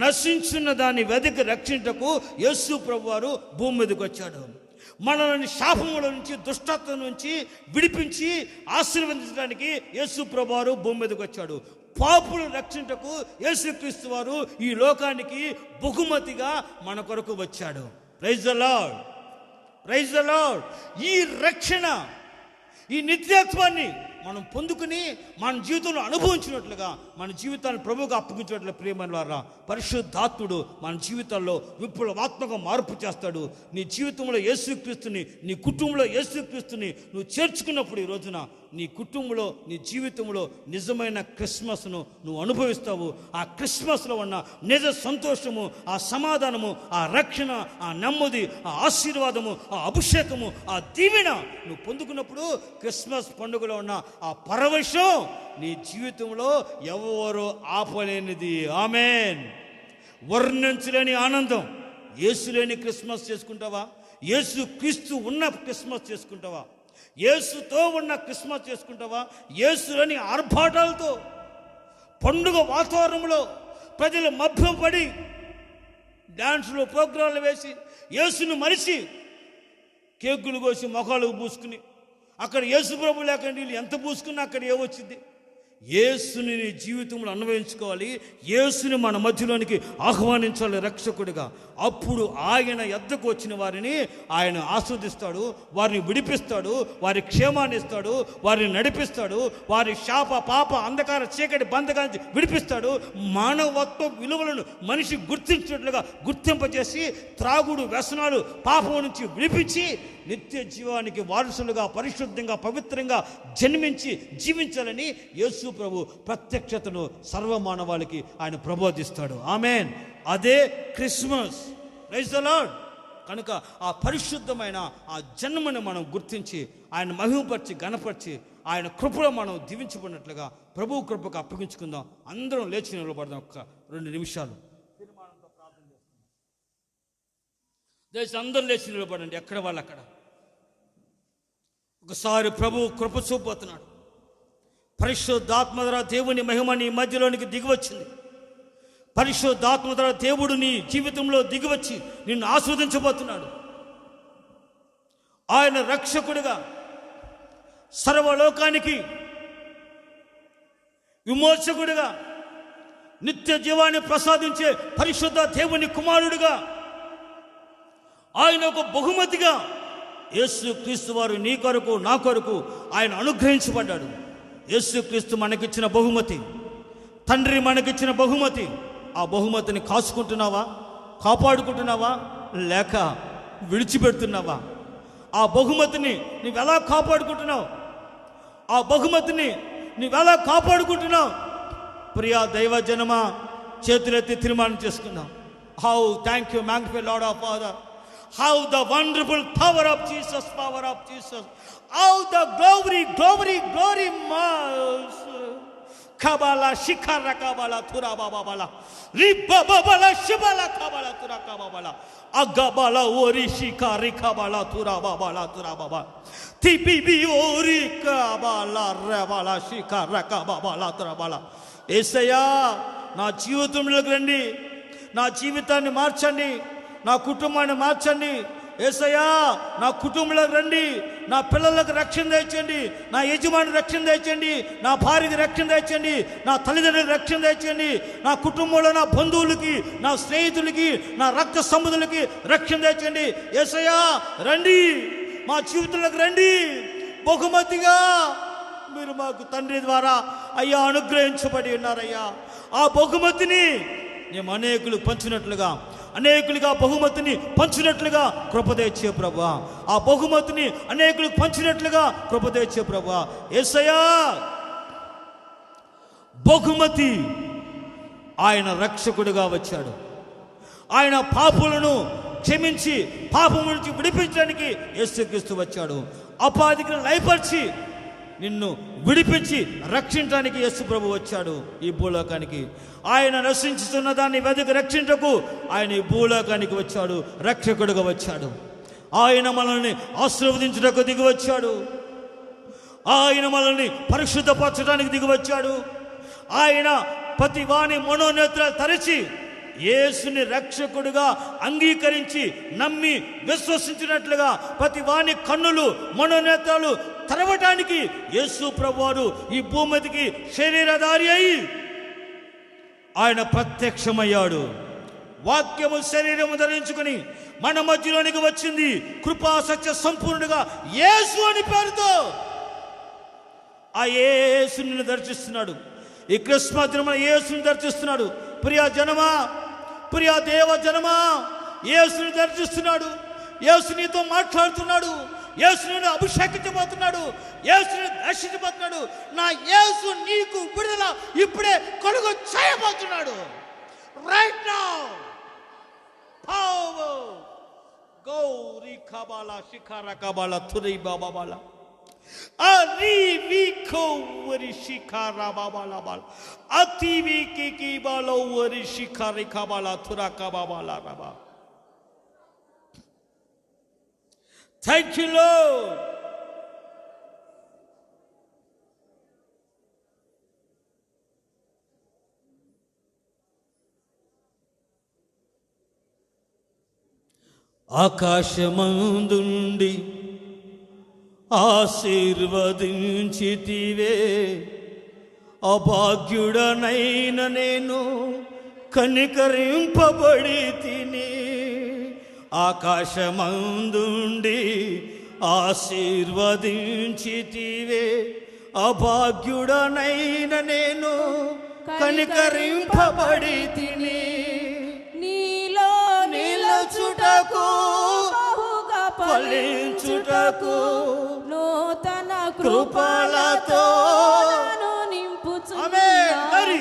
నశించున్న దాన్ని వెతికి రక్షించటకు యేసు ప్రభు వారు భూమి మీదకి వచ్చాడు. మనల్ని శాపముల నుంచి, దుష్టత్వం నుంచి విడిపించి ఆశీర్వదించడానికి యేసు ప్రభు వారు భూమి మీదకి వచ్చాడు. పాపులు రక్షించటకు యేసుక్రీస్తు వారు ఈ లోకానికి బహుమతిగా మన కొరకు వచ్చాడు. Praise the Lord. ఈ రక్షణ, ఈ నిత్యత్వాన్ని మనం పొందుకుని మన జీవితంలో అనుభవించినట్లుగా మన జీవితాన్ని ప్రభువుకు అప్పగించినట్లు ప్రియమైన వారా, పరిశుద్ధాత్ముడు మన జీవితాల్లో విప్లవాత్మక మార్పు చేస్తాడు. నీ జీవితంలో యేసుక్రీస్తుని, నీ కుటుంబంలో యేసుక్రీస్తుని నువ్వు చేర్చుకున్నప్పుడు ఈ రోజున నీ కుటుంబంలో, నీ జీవితంలో నిజమైన క్రిస్మస్ను నువ్వు అనుభవిస్తావు. ఆ క్రిస్మస్లో ఉన్న నిజ సంతోషము, ఆ సమాధానము, ఆ రక్షణ, ఆ నెమ్మది, ఆ ఆశీర్వాదము, ఆ అభిషేకము, ఆ దీవెన నువ్వు పొందుకున్నప్పుడు క్రిస్మస్ పండుగలో ఉన్న ఆ పరవశం నీ జీవితంలో ఎవరో ఆపలేనిది. ఆమేన్. వర్ణించలేని ఆనందం. యేసు లేని క్రిస్మస్ చేసుకుంటావా? యేసు క్రీస్తు ఉన్న క్రిస్మస్ చేసుకుంటావా? యేసుతో ఉన్న క్రిస్మస్ చేసుకుంటావా? యేసులోని ఆర్భాటాలతో పండుగ వాతావరణంలో ప్రజలు మభ్యపడి డాన్సులు, ప్రోగ్రాంలు వేసి యేసును మరిచి కేకులు కోసి మొఖాలు పూసుకుని, అక్కడ యేసు ప్రభు లేకుండా వీళ్ళు ఎంత పూసుకున్నా అక్కడ ఏమొచ్చింది? యేసుని నీ జీవితంలో అన్వయించుకోవాలి. యేసుని మన మధ్యలోనికి ఆహ్వానించాలి రక్షకుడిగా. అప్పుడు ఆయన యొద్దకు వచ్చిన వారిని ఆయన ఆస్వాదిస్తాడు, వారిని విడిపిస్తాడు, వారి క్షేమాన్ని ఇస్తాడు, వారిని నడిపిస్తాడు, వారి శాప పాప అంధకార చీకటి బంధకాన్ని విడిపిస్తాడు. మానవత్వ విలువలను మనిషి గుర్తించినట్లుగా గుర్తింపజేసి త్రాగుడు, వ్యసనాలు, పాపం నుంచి విడిపించి నిత్య జీవానికి వారసులుగా పరిశుద్ధంగా పవిత్రంగా జన్మించి జీవించాలని యేసు ప్రభు ప్రత్యక్షతను సర్వమానవాళికి ఆయన ప్రబోధిస్తాడు. ఆమేన్. అదే క్రిస్మస్. Praise the lord. కనుక ఆ పరిశుద్ధమైన ఆ జన్మని మనం గుర్తించి ఆయన మహిమపరిచి ఘనపరిచి ఆయన కృపలో మనం దీవించబడినట్లుగా ప్రభు కృపకు అప్పగించుకుందాం. అందరం లేచి నిలబడదాం. ఒక్క 2 నిమిషాలు తీర్మానంతో ప్రార్థన చేస్తున్నాం. దయచేసి అందరూ లేచి నిలబడండి, ఎక్కడ వాళ్ళు అక్కడ. ఒకసారి ప్రభు కృప చూపుతున్నాడు. పరిశుద్ధాత్మ ద్వారా దేవుని మహిమ నీ మధ్యలోనికి దిగివచ్చింది. పరిశుద్ధాత్మ ద్వారా దేవుడు నీ జీవితంలో దిగివచ్చి నిన్ను ఆస్వాదించబోతున్నాడు. ఆయన రక్షకుడిగా, సర్వలోకానికి విమోచకుడిగా, నిత్య జీవాన్ని ప్రసాదించే పరిశుద్ధ దేవుని కుమారుడిగా, ఆయన ఒక బహుమతిగా యేసుక్రీస్తు వారు నీ కొరకు నా కొరకు ఆయన అనుగ్రహించబడ్డాడు. యేసుక్రీస్తు మనకిచ్చిన బహుమతి, తండ్రి మనకిచ్చిన బహుమతి. ఆ బహుమతిని కాచుకుంటున్నావా? కాపాడుకుంటున్నావా? లేక విడిచిపెడుతున్నావా? ఆ బహుమతిని నువ్వెలా కాపాడుకుంటున్నావు? ఆ బహుమతిని నువ్వెలా కాపాడుకుంటున్నావు? ప్రియా దైవజనమా, చేతులెత్తి తీర్మానం చేసుకుందాం. How thank you magnify lord of father, how the wonderful power of Jesus, power of Jesus, how the glory glory glory mass kabala shikara kabala tura baba bala riba bala shibala kabala tura kabala agabala ori shikari kabala tura baba tibibi ori kabala rebala shikara kabala tura bala. యేసయ్యా, నా జీవితంలోకి రండి, నా జీవితాన్ని మార్చండి, నా కుటుంబాన్ని మార్చండి. యేసయ్యా, నా కుటుంబంలోకి రండి, నా పిల్లలకు రక్షణ తెచ్చండి, నా యజమాని రక్షణ తెచ్చండి, నా భార్యకి రక్షణ తెచ్చండి, నా తల్లిదండ్రులకు రక్షణ తెచ్చండి, నా కుటుంబంలో నా బంధువులకి, నా స్నేహితులకి, నా రక్త సంబంధులకి రక్షణ తెచ్చండి. యేసయ్యా రండి, మా జీవితంలోకి రండి. బహుమతిగా మీరు మాకు తండ్రి ద్వారా అయ్యా అనుగ్రహించబడి ఉన్నారయ్యా. ఆ బహుమతిని మేము అనేకులకు పంచినట్లుగా, అనేకులుగా బహుమతిని పంచినట్లుగా కృపదయచే ప్రభువా. ఆ బహుమతిని అనేకులకు పంచినట్లుగా కృపదయచే ప్రభువా. యేసయ్యా, బహుమతి ఆయన రక్షకుడిగా వచ్చాడు. ఆయన పాపులను క్షమించి పాపం నుంచి విడిపించడానికి యేసుక్రీస్తు వచ్చాడు. అపాధికి లయపరిచి నిన్ను విడిపించి రక్షించడానికి యేసు ప్రభు వచ్చాడు ఈ భూలోకానికి. ఆయన రక్షించుతున్న దాన్ని వెతికి రక్షించకు ఆయన ఈ భూలోకానికి వచ్చాడు, రక్షకుడుగా వచ్చాడు. ఆయన మనల్ని ఆశీర్వదించుటకు దిగి వచ్చాడు. ఆయన మనల్ని పరిశుద్ధపరచడానికి దిగి వచ్చాడు. ఆయన ప్రతి వాని మనోనేత్రాలు తెరచి యేసుని రక్షకుడిగా అంగీకరించి నమ్మి విశ్వసించినట్లుగా ప్రతి వాని కన్నులు మనోనేత్రాలు తెరవటానికి యేసు ప్రభువారు ఈ భూమికి శరీరధారి అయి ఆయన ప్రత్యక్షమయ్యాడు. వాక్యము శరీరము ధరించుకుని మన మధ్యలోనికి వచ్చింది. కృపా సత్య సంపూర్ణుడిగా యేసు అని పేరుతో ఆ యేసు నిన్ను దర్శిస్తున్నాడు. ఈ క్రిస్మస్ దినమున యేసుని దర్శిస్తున్నాడు. ప్రియా జనమా, ప్రియా దేవ జనమా, యేసుని దర్శిస్తున్నాడు. యేసు నీతో మాట్లాడుతున్నాడు. యేసు నిన్ను అభిషేకించబోతున్నాడు. యేసుని దర్శించబోతున్నాడు. నా యేసు నీకు విడుదల ఇప్పుడే కలుగు చేయబోతున్నాడు. Right now power Gauri Kabbalah శిఖర Kabbalah తురి బాబాలా Ariviko warishikara babala bal ativiki kibalo warishikari kabala turaka babala raba. Thank you, Lord. ఆకాశమందుండి ఆశీర్వదించితివే, అభాగ్యుడనైన నేను కనికరింపబడి తిని. ఆకాశమందుండి ఆశీర్వదించితివే, అభాగ్యుడనైన నేను కనికరింపబడి తిని. నీలో నిలుచుటకు ఫలించుటకు నూతన కృపలతో నింపుచున్నావు.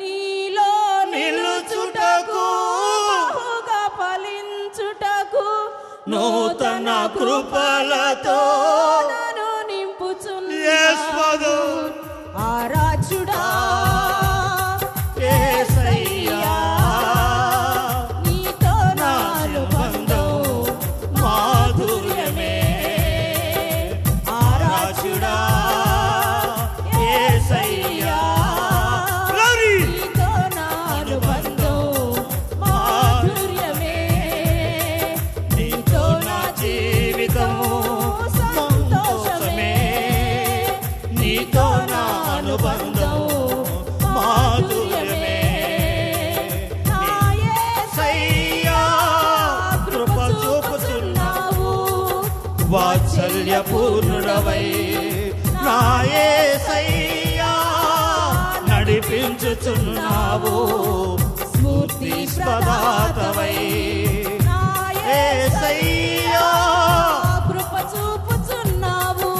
నీలో నిలుచుటకు ఫలించుటకు నూతన కృపలతో నింపుచున్నావు. ఆరాధ్యుడా వాత్సల్యపూర్ణుడవై నా యేసయ్యా నడిపించుచున్నావు. స్ఫూర్తి ప్రదాతవై యేసయ్యా కృప చూపుచున్నావు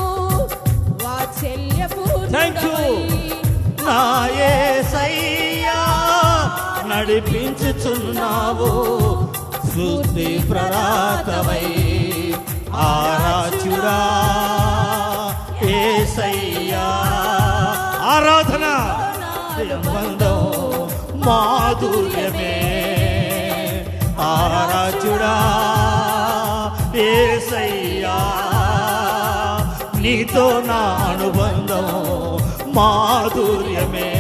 Thank you. వాత్సల్యపూర్ణుడవై నా యేసయ్యా నడిపించుచున్నావు స్తుతి ప్రదాతవై ఆరాధ్యుడా యేసయ్యా ఆరాధన సంబంధం మాధుర్యమే ఆరాధ్యుడా యేసయ్యా నీతో నా అనుబంధం మాధుర్యమే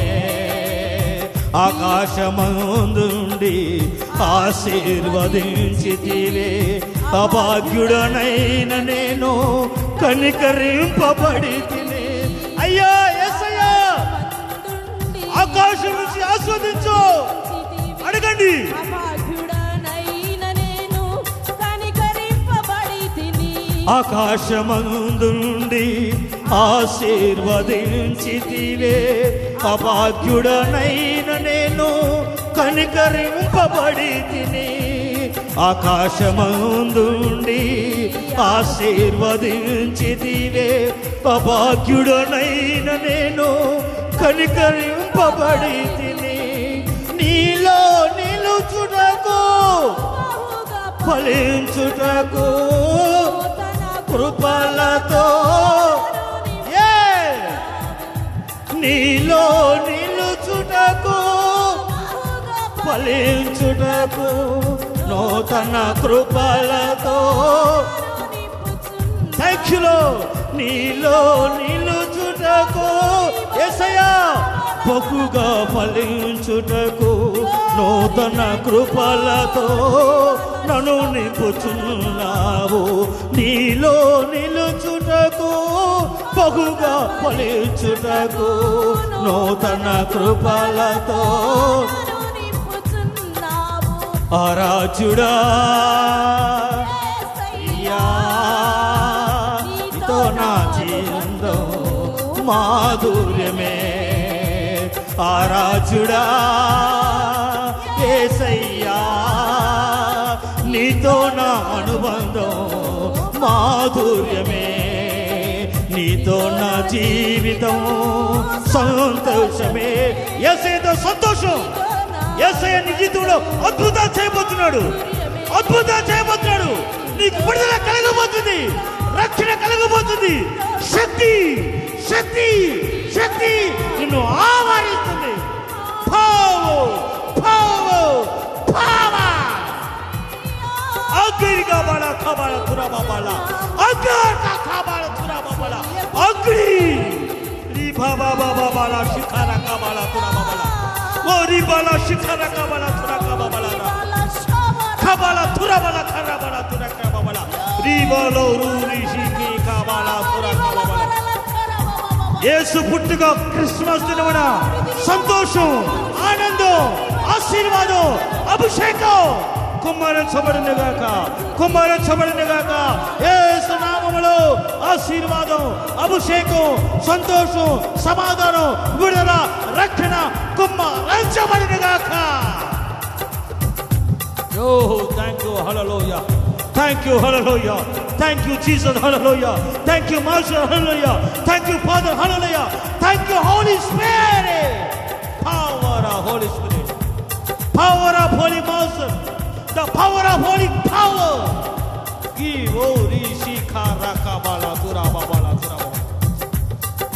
ఆకాశమందుండి ఆశీర్వదించితివే అభాగ్యుడనైన నేను కనికరింపబడి తిని అయ్యా యేసయ్యా ఆకాశం నుంచి ఆస్వాదించు అడగండి అభాగ్యుడనైన నేను కనికరింపబడితిని ఆకాశమందు నుండి ఆశీర్వదించితివే అభాగ్యుడనైన నేను కనికరింపబడి తిని ఆకాశమందు నుండి ఆశీర్వదించితివే అభాగ్యుడనైన నేను కనికరింపబడి తిని నీలో నిలుచుటకు బహుగా ఫలించుటకు కృపలతో ఏ నీలో నిలుచుటకు ఫలించుటకు నూతన కృపలతో సాక్షిలో నీలో నిలుచుటకు యేసయ్యా బహుగా ఫలించుటకు నూతన కృపలతో నన్ను నింపుచున్నావు నీలో నిలుచుటకు బహుగా ఫలించుటకు నూతన కృపలతో ఆరాధ్యుడా యా నీతో నా జీవితం మాధుర్యమే ఆరాధ్యుడా యేసయ్యా నీతో నా అనుబంధం మాధుర్యమే నీతో నా జీవితం సంతోషమే యేసయ్యతో సంతోషం యేసయ్య నీ జీవితంలో అద్భుతాలు చేయబోతున్నాడు అద్భుతాలు చేయబోతున్నాడు నీకు విడుదల కలగబోతుంది రక్షణ కలగబోతుంది శక్తి శక్తి శక్తి నిన్ను ఆవరిస్తుంది పవర్ పవర్ పవర్ అగ్ని కాబల కాబల తురాబాల అగ్ని కాబల తురాబాల అగ్ని రీ బాబా బాబా బాల శిఖర కాబల తురాబాల ఓరి బాల శిఖర కాబల తురాబాల కాబల తురాబాల కాబల తురాబాల రీ బాలో రూరి శిఖి కాబల తురాబాల యేసు పుట్టుక క్రిస్మస్ దినమున సంతోషం ఆనందం ఆశీర్వాదం అభిషేకం కుమ్మరించబడినగాక కుమ్మరించబడినగాక యేసు నామములో ఆశీర్వాదం అభిషేకం సంతోషం సమాధానం విడుదల రక్షణ కుమ్మరించబడినగాక ఓ thank you hallelujah Thank you, hallelujah. Thank you, Jesus, hallelujah. Thank you, Master, hallelujah. Thank you, Father, hallelujah. Thank you, Holy Spirit. Power of Holy Spirit. Power of Holy Master. The power of Holy power.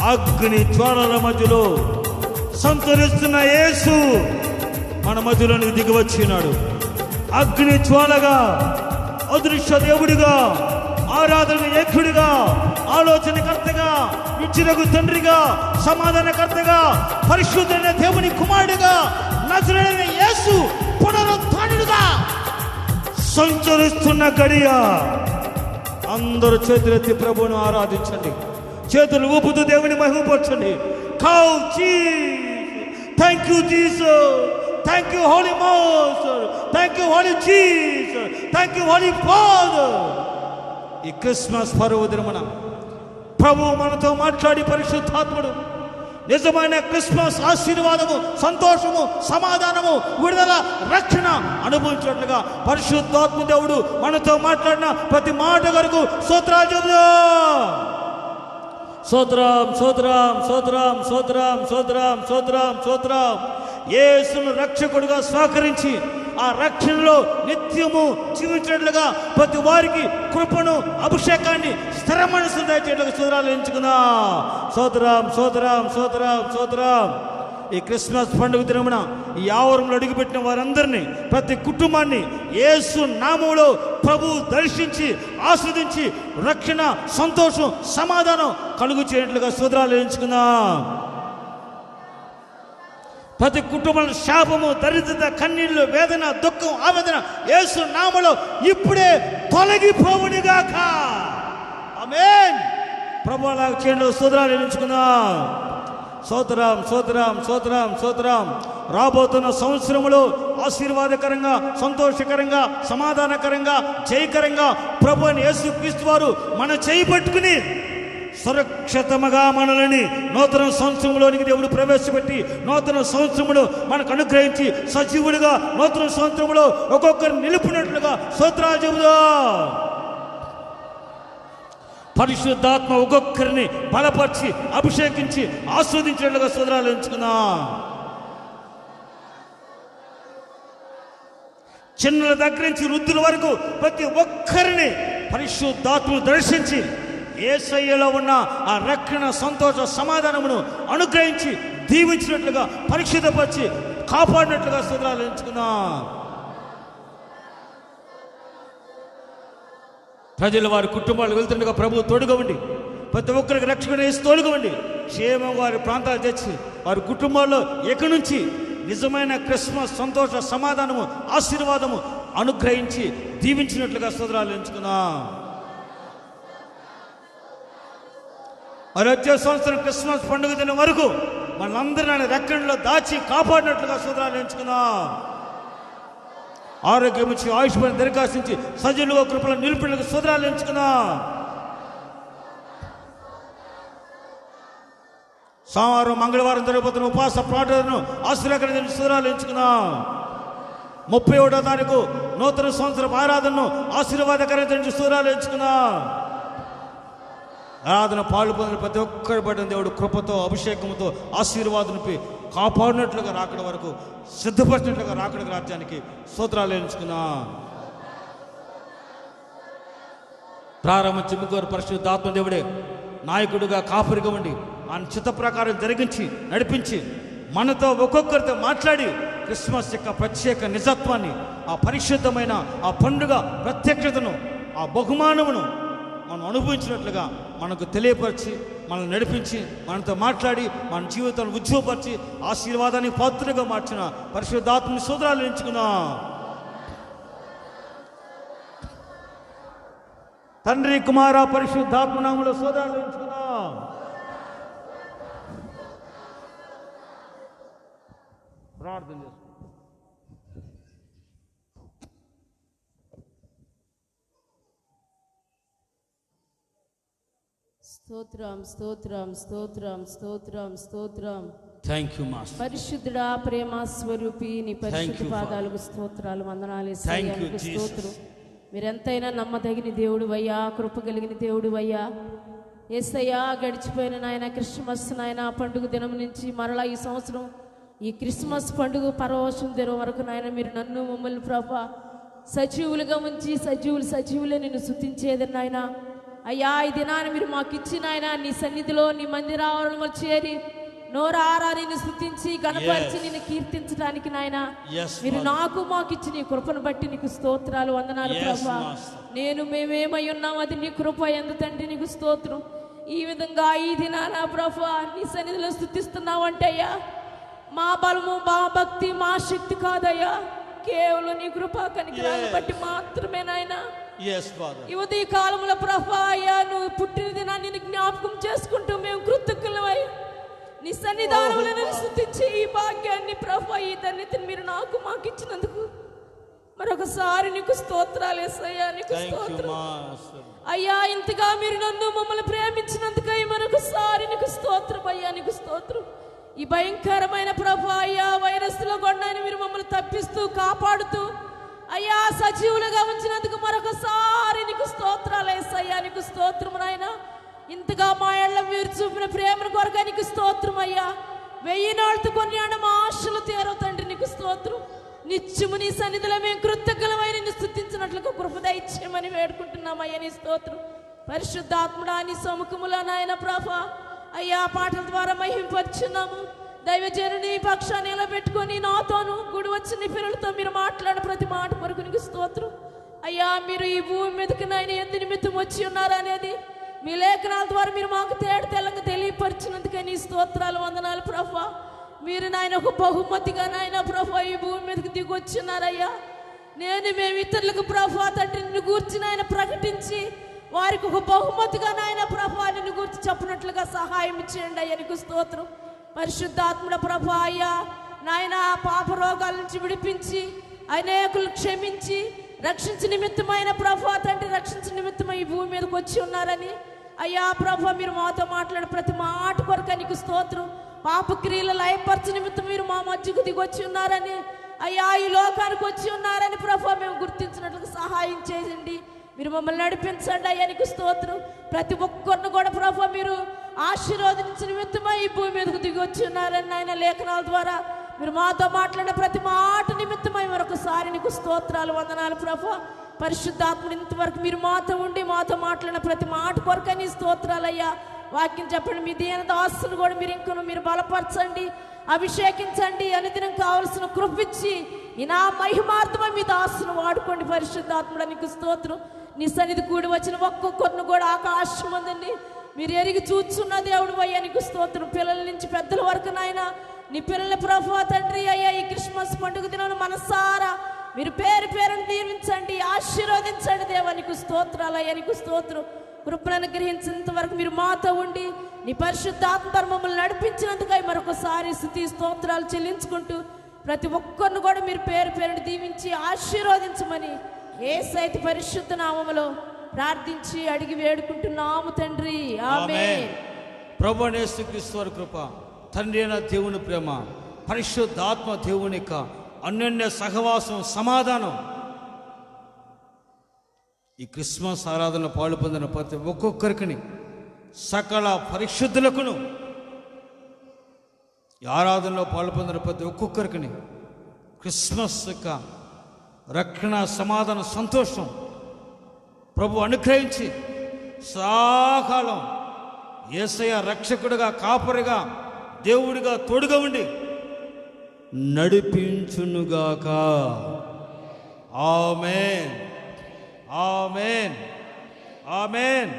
అగ్ని జ్వాలల మధ్యలో సంతరిస్తున్న యేసు మన మధ్యలోనికి దిగివచ్చినాడు అగ్ని జ్వాలగా అదృశ్య దేవుడిగా ఆరాధన ఏకుడిగా ఆలోచనకర్తగా విచ్చులకు తండ్రిగా సమాధానకర్తగా పరిశుద్ధమైన దేవుని కుమారుడిగా నజరేయుడైన యేసు పునరుత్థానుడుగా సంచరిస్తున్న గడియ అందరూ చేతులెత్తి ప్రభువును ఆరాధించండి చేతులు ఊపుతూ దేవుని మహిమపరచండి కౌ thank you Jesus Thank you, Holy Master. Thank you, Holy Jesus. Thank you, Holy Father. ఈ క్రిస్మస్ పర్వదినమున ప్రభు మనతో మాట్లాడి పరిశుద్ధాత్ముడు నిజమైన క్రిస్మస్ ఆశీర్వాదము, సంతోషము, సమాధానము, విడుదల, రక్షణ అనుభవించినట్లుగా పరిశుద్ధాత్మ దేవుడు మనతో మాట్లాడిన ప్రతి మాట వరకు స్తోత్రాలు చెబుదాం. స్తోత్రం, స్తోత్రం, స్తోత్రం, స్తోత్రం, స్తోత్రం, స్తోత్రం, స్తోత్రం. యేసును రక్షకుడిగా స్వీకరించి ఆ రక్షణలో నిత్యము జీవించినట్లుగా ప్రతి వారికి కృపను, అభిషేకాన్ని, స్థిర మనసు దయచేట్లుగా స్తోత్రాలు ఎంచుకుందాం. స్తోత్రం, స్తోత్రం, స్తోత్రం, స్తోత్రం. ఈ క్రిస్మస్ పండుగ దినమున ఈ ఆవరణలో అడుగుపెట్టిన వారందరినీ, ప్రతి కుటుంబాన్ని యేసు నామములో ప్రభు దర్శించి ఆస్వాదించి రక్షణ, సంతోషం, సమాధానం కలుగు చేయట్లుగా స్తోత్రాలు ఎంచుకుందాం. ప్రతి కుటుంబంలో శాపము, దరిద్రత, కన్నీళ్లు, వేదన, దుఃఖం, ఆవేదన యేసు నామములో ఇప్పుడే తొలగిపోవునుగాక. ఆమేన్. ప్రభు అలాగ చేయండి. స్తోత్రాలు ఎంచుకుందాం. స్తోత్రం, స్తోత్రం, స్తోత్రం, స్తోత్రం. రాబోతున్న సంవత్సరములో ఆశీర్వాదకరంగా, సంతోషకరంగా, సమాధానకరంగా, జయకరంగా ప్రభు అయిన యేసుక్రీస్తు వారు మన చేయి పట్టుకుని సురక్షితముగా మనల్ని నూతన సంవత్సరంలోనికి దేవుడు ప్రవేశపెట్టి నూతన సంవత్సరములో మనకు అనుగ్రహించి సజీవుడిగా నూతన సంవత్సరంలో ఒక్కొక్కరు నిలుపునట్లుగా స్తోత్రాలు చెబుదాం. పరిశుద్ధాత్మ ఒక్కొక్కరిని బలపరిచి అభిషేకించి ఆస్వాదించినట్లుగా స్తోత్రాలు ఎంచుకుందాం. చిన్నల దగ్గర నుంచి వృద్ధుల వరకు ప్రతి ఒక్కరిని పరిశుద్ధాత్మను దర్శించి యేసయ్యలో ఉన్న ఆ రక్షణ, సంతోష, సమాధానమును అనుగ్రహించి దీవించినట్లుగా పరిశుద్ధపరిచి కాపాడినట్లుగా స్తోత్రాలు ఎంచుకుందాం. ప్రజలు వారి కుటుంబాలు వెళ్తుండగా ప్రభు తోడుగా ఉండి ప్రతి ఒక్కరికి రక్షణ వేసి తోడుగా ఉండి క్షేమం వారి ప్రాంతాలు తెచ్చి వారి కుటుంబాల్లో ఎక్కడి నుంచి నిజమైన క్రిస్మస్ సంతోష, సమాధానము, ఆశీర్వాదము అనుగ్రహించి దీవించినట్లుగా స్తోత్రాలు ఎంచుకుందాం. మరి వచ్చే సంవత్సరం క్రిస్మస్ పండుగ దినం వరకు మనందరినీ రెక్కల్లో దాచి కాపాడినట్లుగా స్తోత్రాలు ఎంచుకుందాం. ఆరోగ్యం ఇచ్చి ఆయుష్మాన్ని దరఖాస్తించి సజీలుగా కృపలను నిలిపినట్లుగా స్తోత్రాలు ఎంచుకుందాం. సోమవారం, మంగళవారం జరగబోతున్న ఉపవాస ప్రార్థనను ఆశీర్వాదకరమైన స్తోత్రాలు ఎంచుకుందాం. 31వ తారీఖు నూతన సంవత్సరం ఆరాధనను ఆశీర్వాదకరమైన స్తోత్రాలు ఎంచుకుందాం. ఆరాధన పాలు పొందిన ప్రతి ఒక్కరి పడిన దేవుడు కృపతో, అభిషేకంతో, ఆశీర్వాదంపై కాపాడినట్లుగా రాకడ వరకు సిద్ధపరిచినట్లుగా రాకడ రాజ్యానికి స్తోత్రాలు ఎంచుకుందాం. ప్రారంభం చిమ్ముకోరు పరిశుద్ధాత్మ దేవుడే నాయకుడిగా కాపరిగా ఉండి ఆయన చిత్త ప్రకారం జరిగించి నడిపించి మనతో ఒక్కొక్కరితో మాట్లాడి క్రిస్మస్ యొక్క ప్రత్యేక నిజత్వాన్ని, ఆ పరిశుద్ధమైన ఆ పండుగ ప్రత్యక్షతను, ఆ బహుమానమును మనం అనుభవించినట్లుగా మనకు తెలియపరిచి మనల్ని నడిపించి మనతో మాట్లాడి మన జీవితాన్ని ఉజ్జీవపరిచి ఆశీర్వాదానికి పాత్రగా మార్చిన పరిశుద్ధాత్మని స్తోత్రాలు ఎంచుకుందాం. తండ్రి, కుమార, పరిశుద్ధాత్మ నామములో స్తోత్రాలు ఎంచుకుందాం. ప్రార్థన చేసుకుందాం. స్తోత్రం, స్తోత్రం, స్తోత్రం, స్తోత్రం, స్తోత్రం. Thank you master. పరిశుద్ధుడా, ప్రేమ స్వరూపి, నీ పరిశుద్ధ పాదాలకు స్తోత్రాలు, వందనాలు యేసయ్యా, నీకు స్తోత్రం. మీరెంతైనా నమ్మదగిన దేవుడు అయ్యా, కృప కలిగిన దేవుడు అయ్యా. యేసయ్యా, గడిచిపోయిన నాయన క్రిస్మస్ నాయన పండుగ దినం నుంచి మరలా ఈ సంవత్సరం ఈ క్రిస్మస్ పండుగ పరవశం దినం వరకు నాయన మీరు నన్ను మమ్మల్ని ప్రభా సజీవులుగా ఉంచి సజీవులే నిన్ను స్తుతించేది నాయన. అయ్యా, ఈ దినాన్ని మీరు మాకు ఇచ్చిన ఆయన నీ సన్నిధిలో నీ మందిరావరణలో చేరి నోరారా నిన్ను స్తుతించి కనపరిచి నిన్ను కీర్తించడానికి నాయన మీరు మాకు ఇచ్చిన నీ కృపను బట్టి నీకు స్తోత్రాలు, వందనాలు ప్రభా. మేమేమై ఉన్నాం అది నీ కృప ఎందు తండ్రి, నీకు స్తోత్రం. ఈ విధంగా ఈ దినాన ప్రభా నీ సన్నిధిలో స్తుతిస్తున్నావు అంటే అయ్యా మా బలము, మా భక్తి, మా శక్తి కాదయ్యా, కేవలం నీ కృపా కనికరాన్ని బట్టి మాత్రమే నాయన. ఈ ఉదయ కాలంలో ప్రభా అయ్యా నువ్వు పుట్టిన దినాన్ని జ్ఞాపకం చేసుకుంటూ మేము కృతజ్ఞులమై నీ సన్నిధానంలో నన్ను స్తుతించి ఈ భాగ్యాన్ని ప్రభా ఈ ధన్యతను మీరు మాకు ఇచ్చినందుకు మరొకసారి నీకు స్తోత్రాలు యేసయ్యా, నీకు స్తోత్రం అయ్యా. ఇంతగా మీరు నన్ను మమ్మల్ని ప్రేమించినందుకై మరొకసారి నీకు స్తోత్రం అయ్యా, నీకు స్తోత్రం. ఈ భయంకరమైన ప్రభు అయ్యా వైరస్లో కొండని మీరు మమ్మల్ని తప్పిస్తూ కాపాడుతూ అయ్యా సజీవులుగా ఉంచినందుకు మరొకసారి నీకు స్తోత్రాలు యేసయ్యా, నీకు స్తోత్రం నాయన. ఇంతగా మా ఏళ్ళ మీరు చూపిన ప్రేమను కొరగా నీకు స్తోత్రం అయ్యా. 1000 నాళ్ళతో కొన్నాడు మా ఆశలు తీరవు తండ్రి, నీకు స్తోత్రం. నిత్యము నీ సన్నిధిలో మేము కృతజ్ఞలమైన నిన్ను స్తుతించినట్లుగా కృప దయచేయమని వేడుకుంటున్నామయ్యా, నీ స్తోత్రం. పరిశుద్ధాత్ముడా నీ సముఖములో నాయన ప్రభా అయ్యా పాటల ద్వారా మహింపరుచున్నాము. దైవజనుని పక్షాన్ని నిలబెట్టుకొని నాతోను గుడి వచ్చిన పిల్లలతో మీరు మాట్లాడిన ప్రతి మాట కొరకు నీకు స్తోత్రం అయ్యా. మీరు ఈ భూమి మీదకి నాయన ఎందు నిమిత్తం వచ్చి ఉన్నారనేది మీ లేఖనాల ద్వారా మీరు మాకు తెల్లంగా తెలియపరిచినందుకే నీ స్తోత్రాలు వందనాలు ప్రభా. మీరు నాయన ఒక బహుమతిగా నాయన ప్రభా ఈ భూమి మీదకి దిగి వచ్చిన్నారయ్యా. మేము ఇతరులకు ప్రభా తండ్రి నిన్ను గూర్చి నాయన ప్రకటించి వారికి ఒక బహుమతిగా నాయన ప్రభా నిన్ను గురించి చెప్పినట్లుగా సహాయం చేయండి అయ్యా, నీకు స్తోత్రం. పరిశుద్ధాత్ముడ ప్రభా అయ్యా నాయన పాప రోగాల నుంచి విడిపించి అనేకులు క్షమించి రక్షించిన నిమిత్తమైన ప్రభా తండ్రి రక్షించిన నిమిత్తమై ఈ భూమి మీదకి వచ్చి ఉన్నారని అయ్యా ప్రభా మీరు మాతో మాట్లాడే ప్రతి మాట కొరకు నీకు స్తోత్రం. పాప క్రియలు లయపరచ నిమిత్తం మీరు మా మధ్యకు దిగి వచ్చి ఉన్నారని అయ్యా ఈ లోకానికి వచ్చి ఉన్నారని ప్రభా మేము గుర్తించినట్లుగా సహాయం చేయండి. మీరు మమ్మల్ని నడిపించండి అయ్యా, నీకు స్తోత్రం. ప్రతి ఒక్కరిని కూడా ప్రభా మీరు ఆశీర్వదించిన నిమిత్తమై ఈ భూమి మీదకు దిగి వచ్చి ఉన్నారని ఆయన లేఖనాల ద్వారా మీరు మాతో మాట్లాడిన ప్రతి మాట నిమిత్తమై మరొకసారి నీకు స్తోత్రాలు వందనాలు ప్రభా. పరిశుద్ధాత్ముడు ఇంతవరకు మీరు మాతో ఉండి మాతో మాట్లాడిన ప్రతి మాట కొరకే నీ స్తోత్రాలు అయ్యా. వాక్యం చెప్పండి, మీ దీన దాసులు కూడా మీరు ఇంకను మీరు బలపరచండి, అభిషేకించండి, అనుదినం కావలసిన కృపించి ఈ నా మహిమార్థమై మీ దాసును వాడుకోండి. పరిశుద్ధాత్ముడు నీకు స్తోత్రం. నీ సన్నిధి కూడి వచ్చిన ఒక్కొక్కరిని కూడా ఆకాశం ఉందండి మీరు ఎరిగి చూచున్న దేవుడు అయ్యా, నీకు స్తోత్రం. పిల్లల నుంచి పెద్దల వరకు నాయన నీ పిల్లల ప్రభు తండ్రి అయ్యా ఈ క్రిస్మస్ పండుగ దినం మనసారా మీరు పేరు పేరును దీవించండి, ఆశీర్వదించండి దేవా, నీకు స్తోత్రాలు అయ్యా, నీకు స్తోత్రం. కృపలను గ్రహించేంత వరకు మీరు మాతో ఉండి నీ పరిశుద్ధాత్మ ధర్మములు నడిపించినందుకై మరొకసారి స్తుతి స్తోత్రాలు చెల్లించుకుంటూ ప్రతి ఒక్కరిని కూడా మీరు పేరు పేరును దీవించి ఆశీర్వదించమని యేసయ్య పరిశుద్ధ నామములో ప్రార్థించి అడిగి వేడుకుంటున్నాము తండ్రి, ఆమేన్. ప్రభువైన యేసుక్రీస్తు వారి కృప, తండ్రి అయిన దేవుని ప్రేమ, పరిశుద్ధాత్మ దేవుని యొక్క అన్యోన్య సహవాసం, సమాధానం ఈ క్రిస్మస్ ఆరాధనలో పాలు పొందిన ప్రతి ఒక్కొక్కరికి సకల పరిశుద్ధులకును ఈ ఆరాధనలో పాలు పొందిన ప్రతి ఒక్కొక్కరికి క్రిస్మస్ యొక్క రక్షణ, సమాధాన, సంతోషం ప్రభు అనుగ్రహించి సదాకాలం యేసయ్య రక్షకుడిగా, కాపరిగా, దేవుడిగా తోడుగా ఉండి నడిపించునుగాక. ఆమేన్, ఆమేన్, ఆమేన్.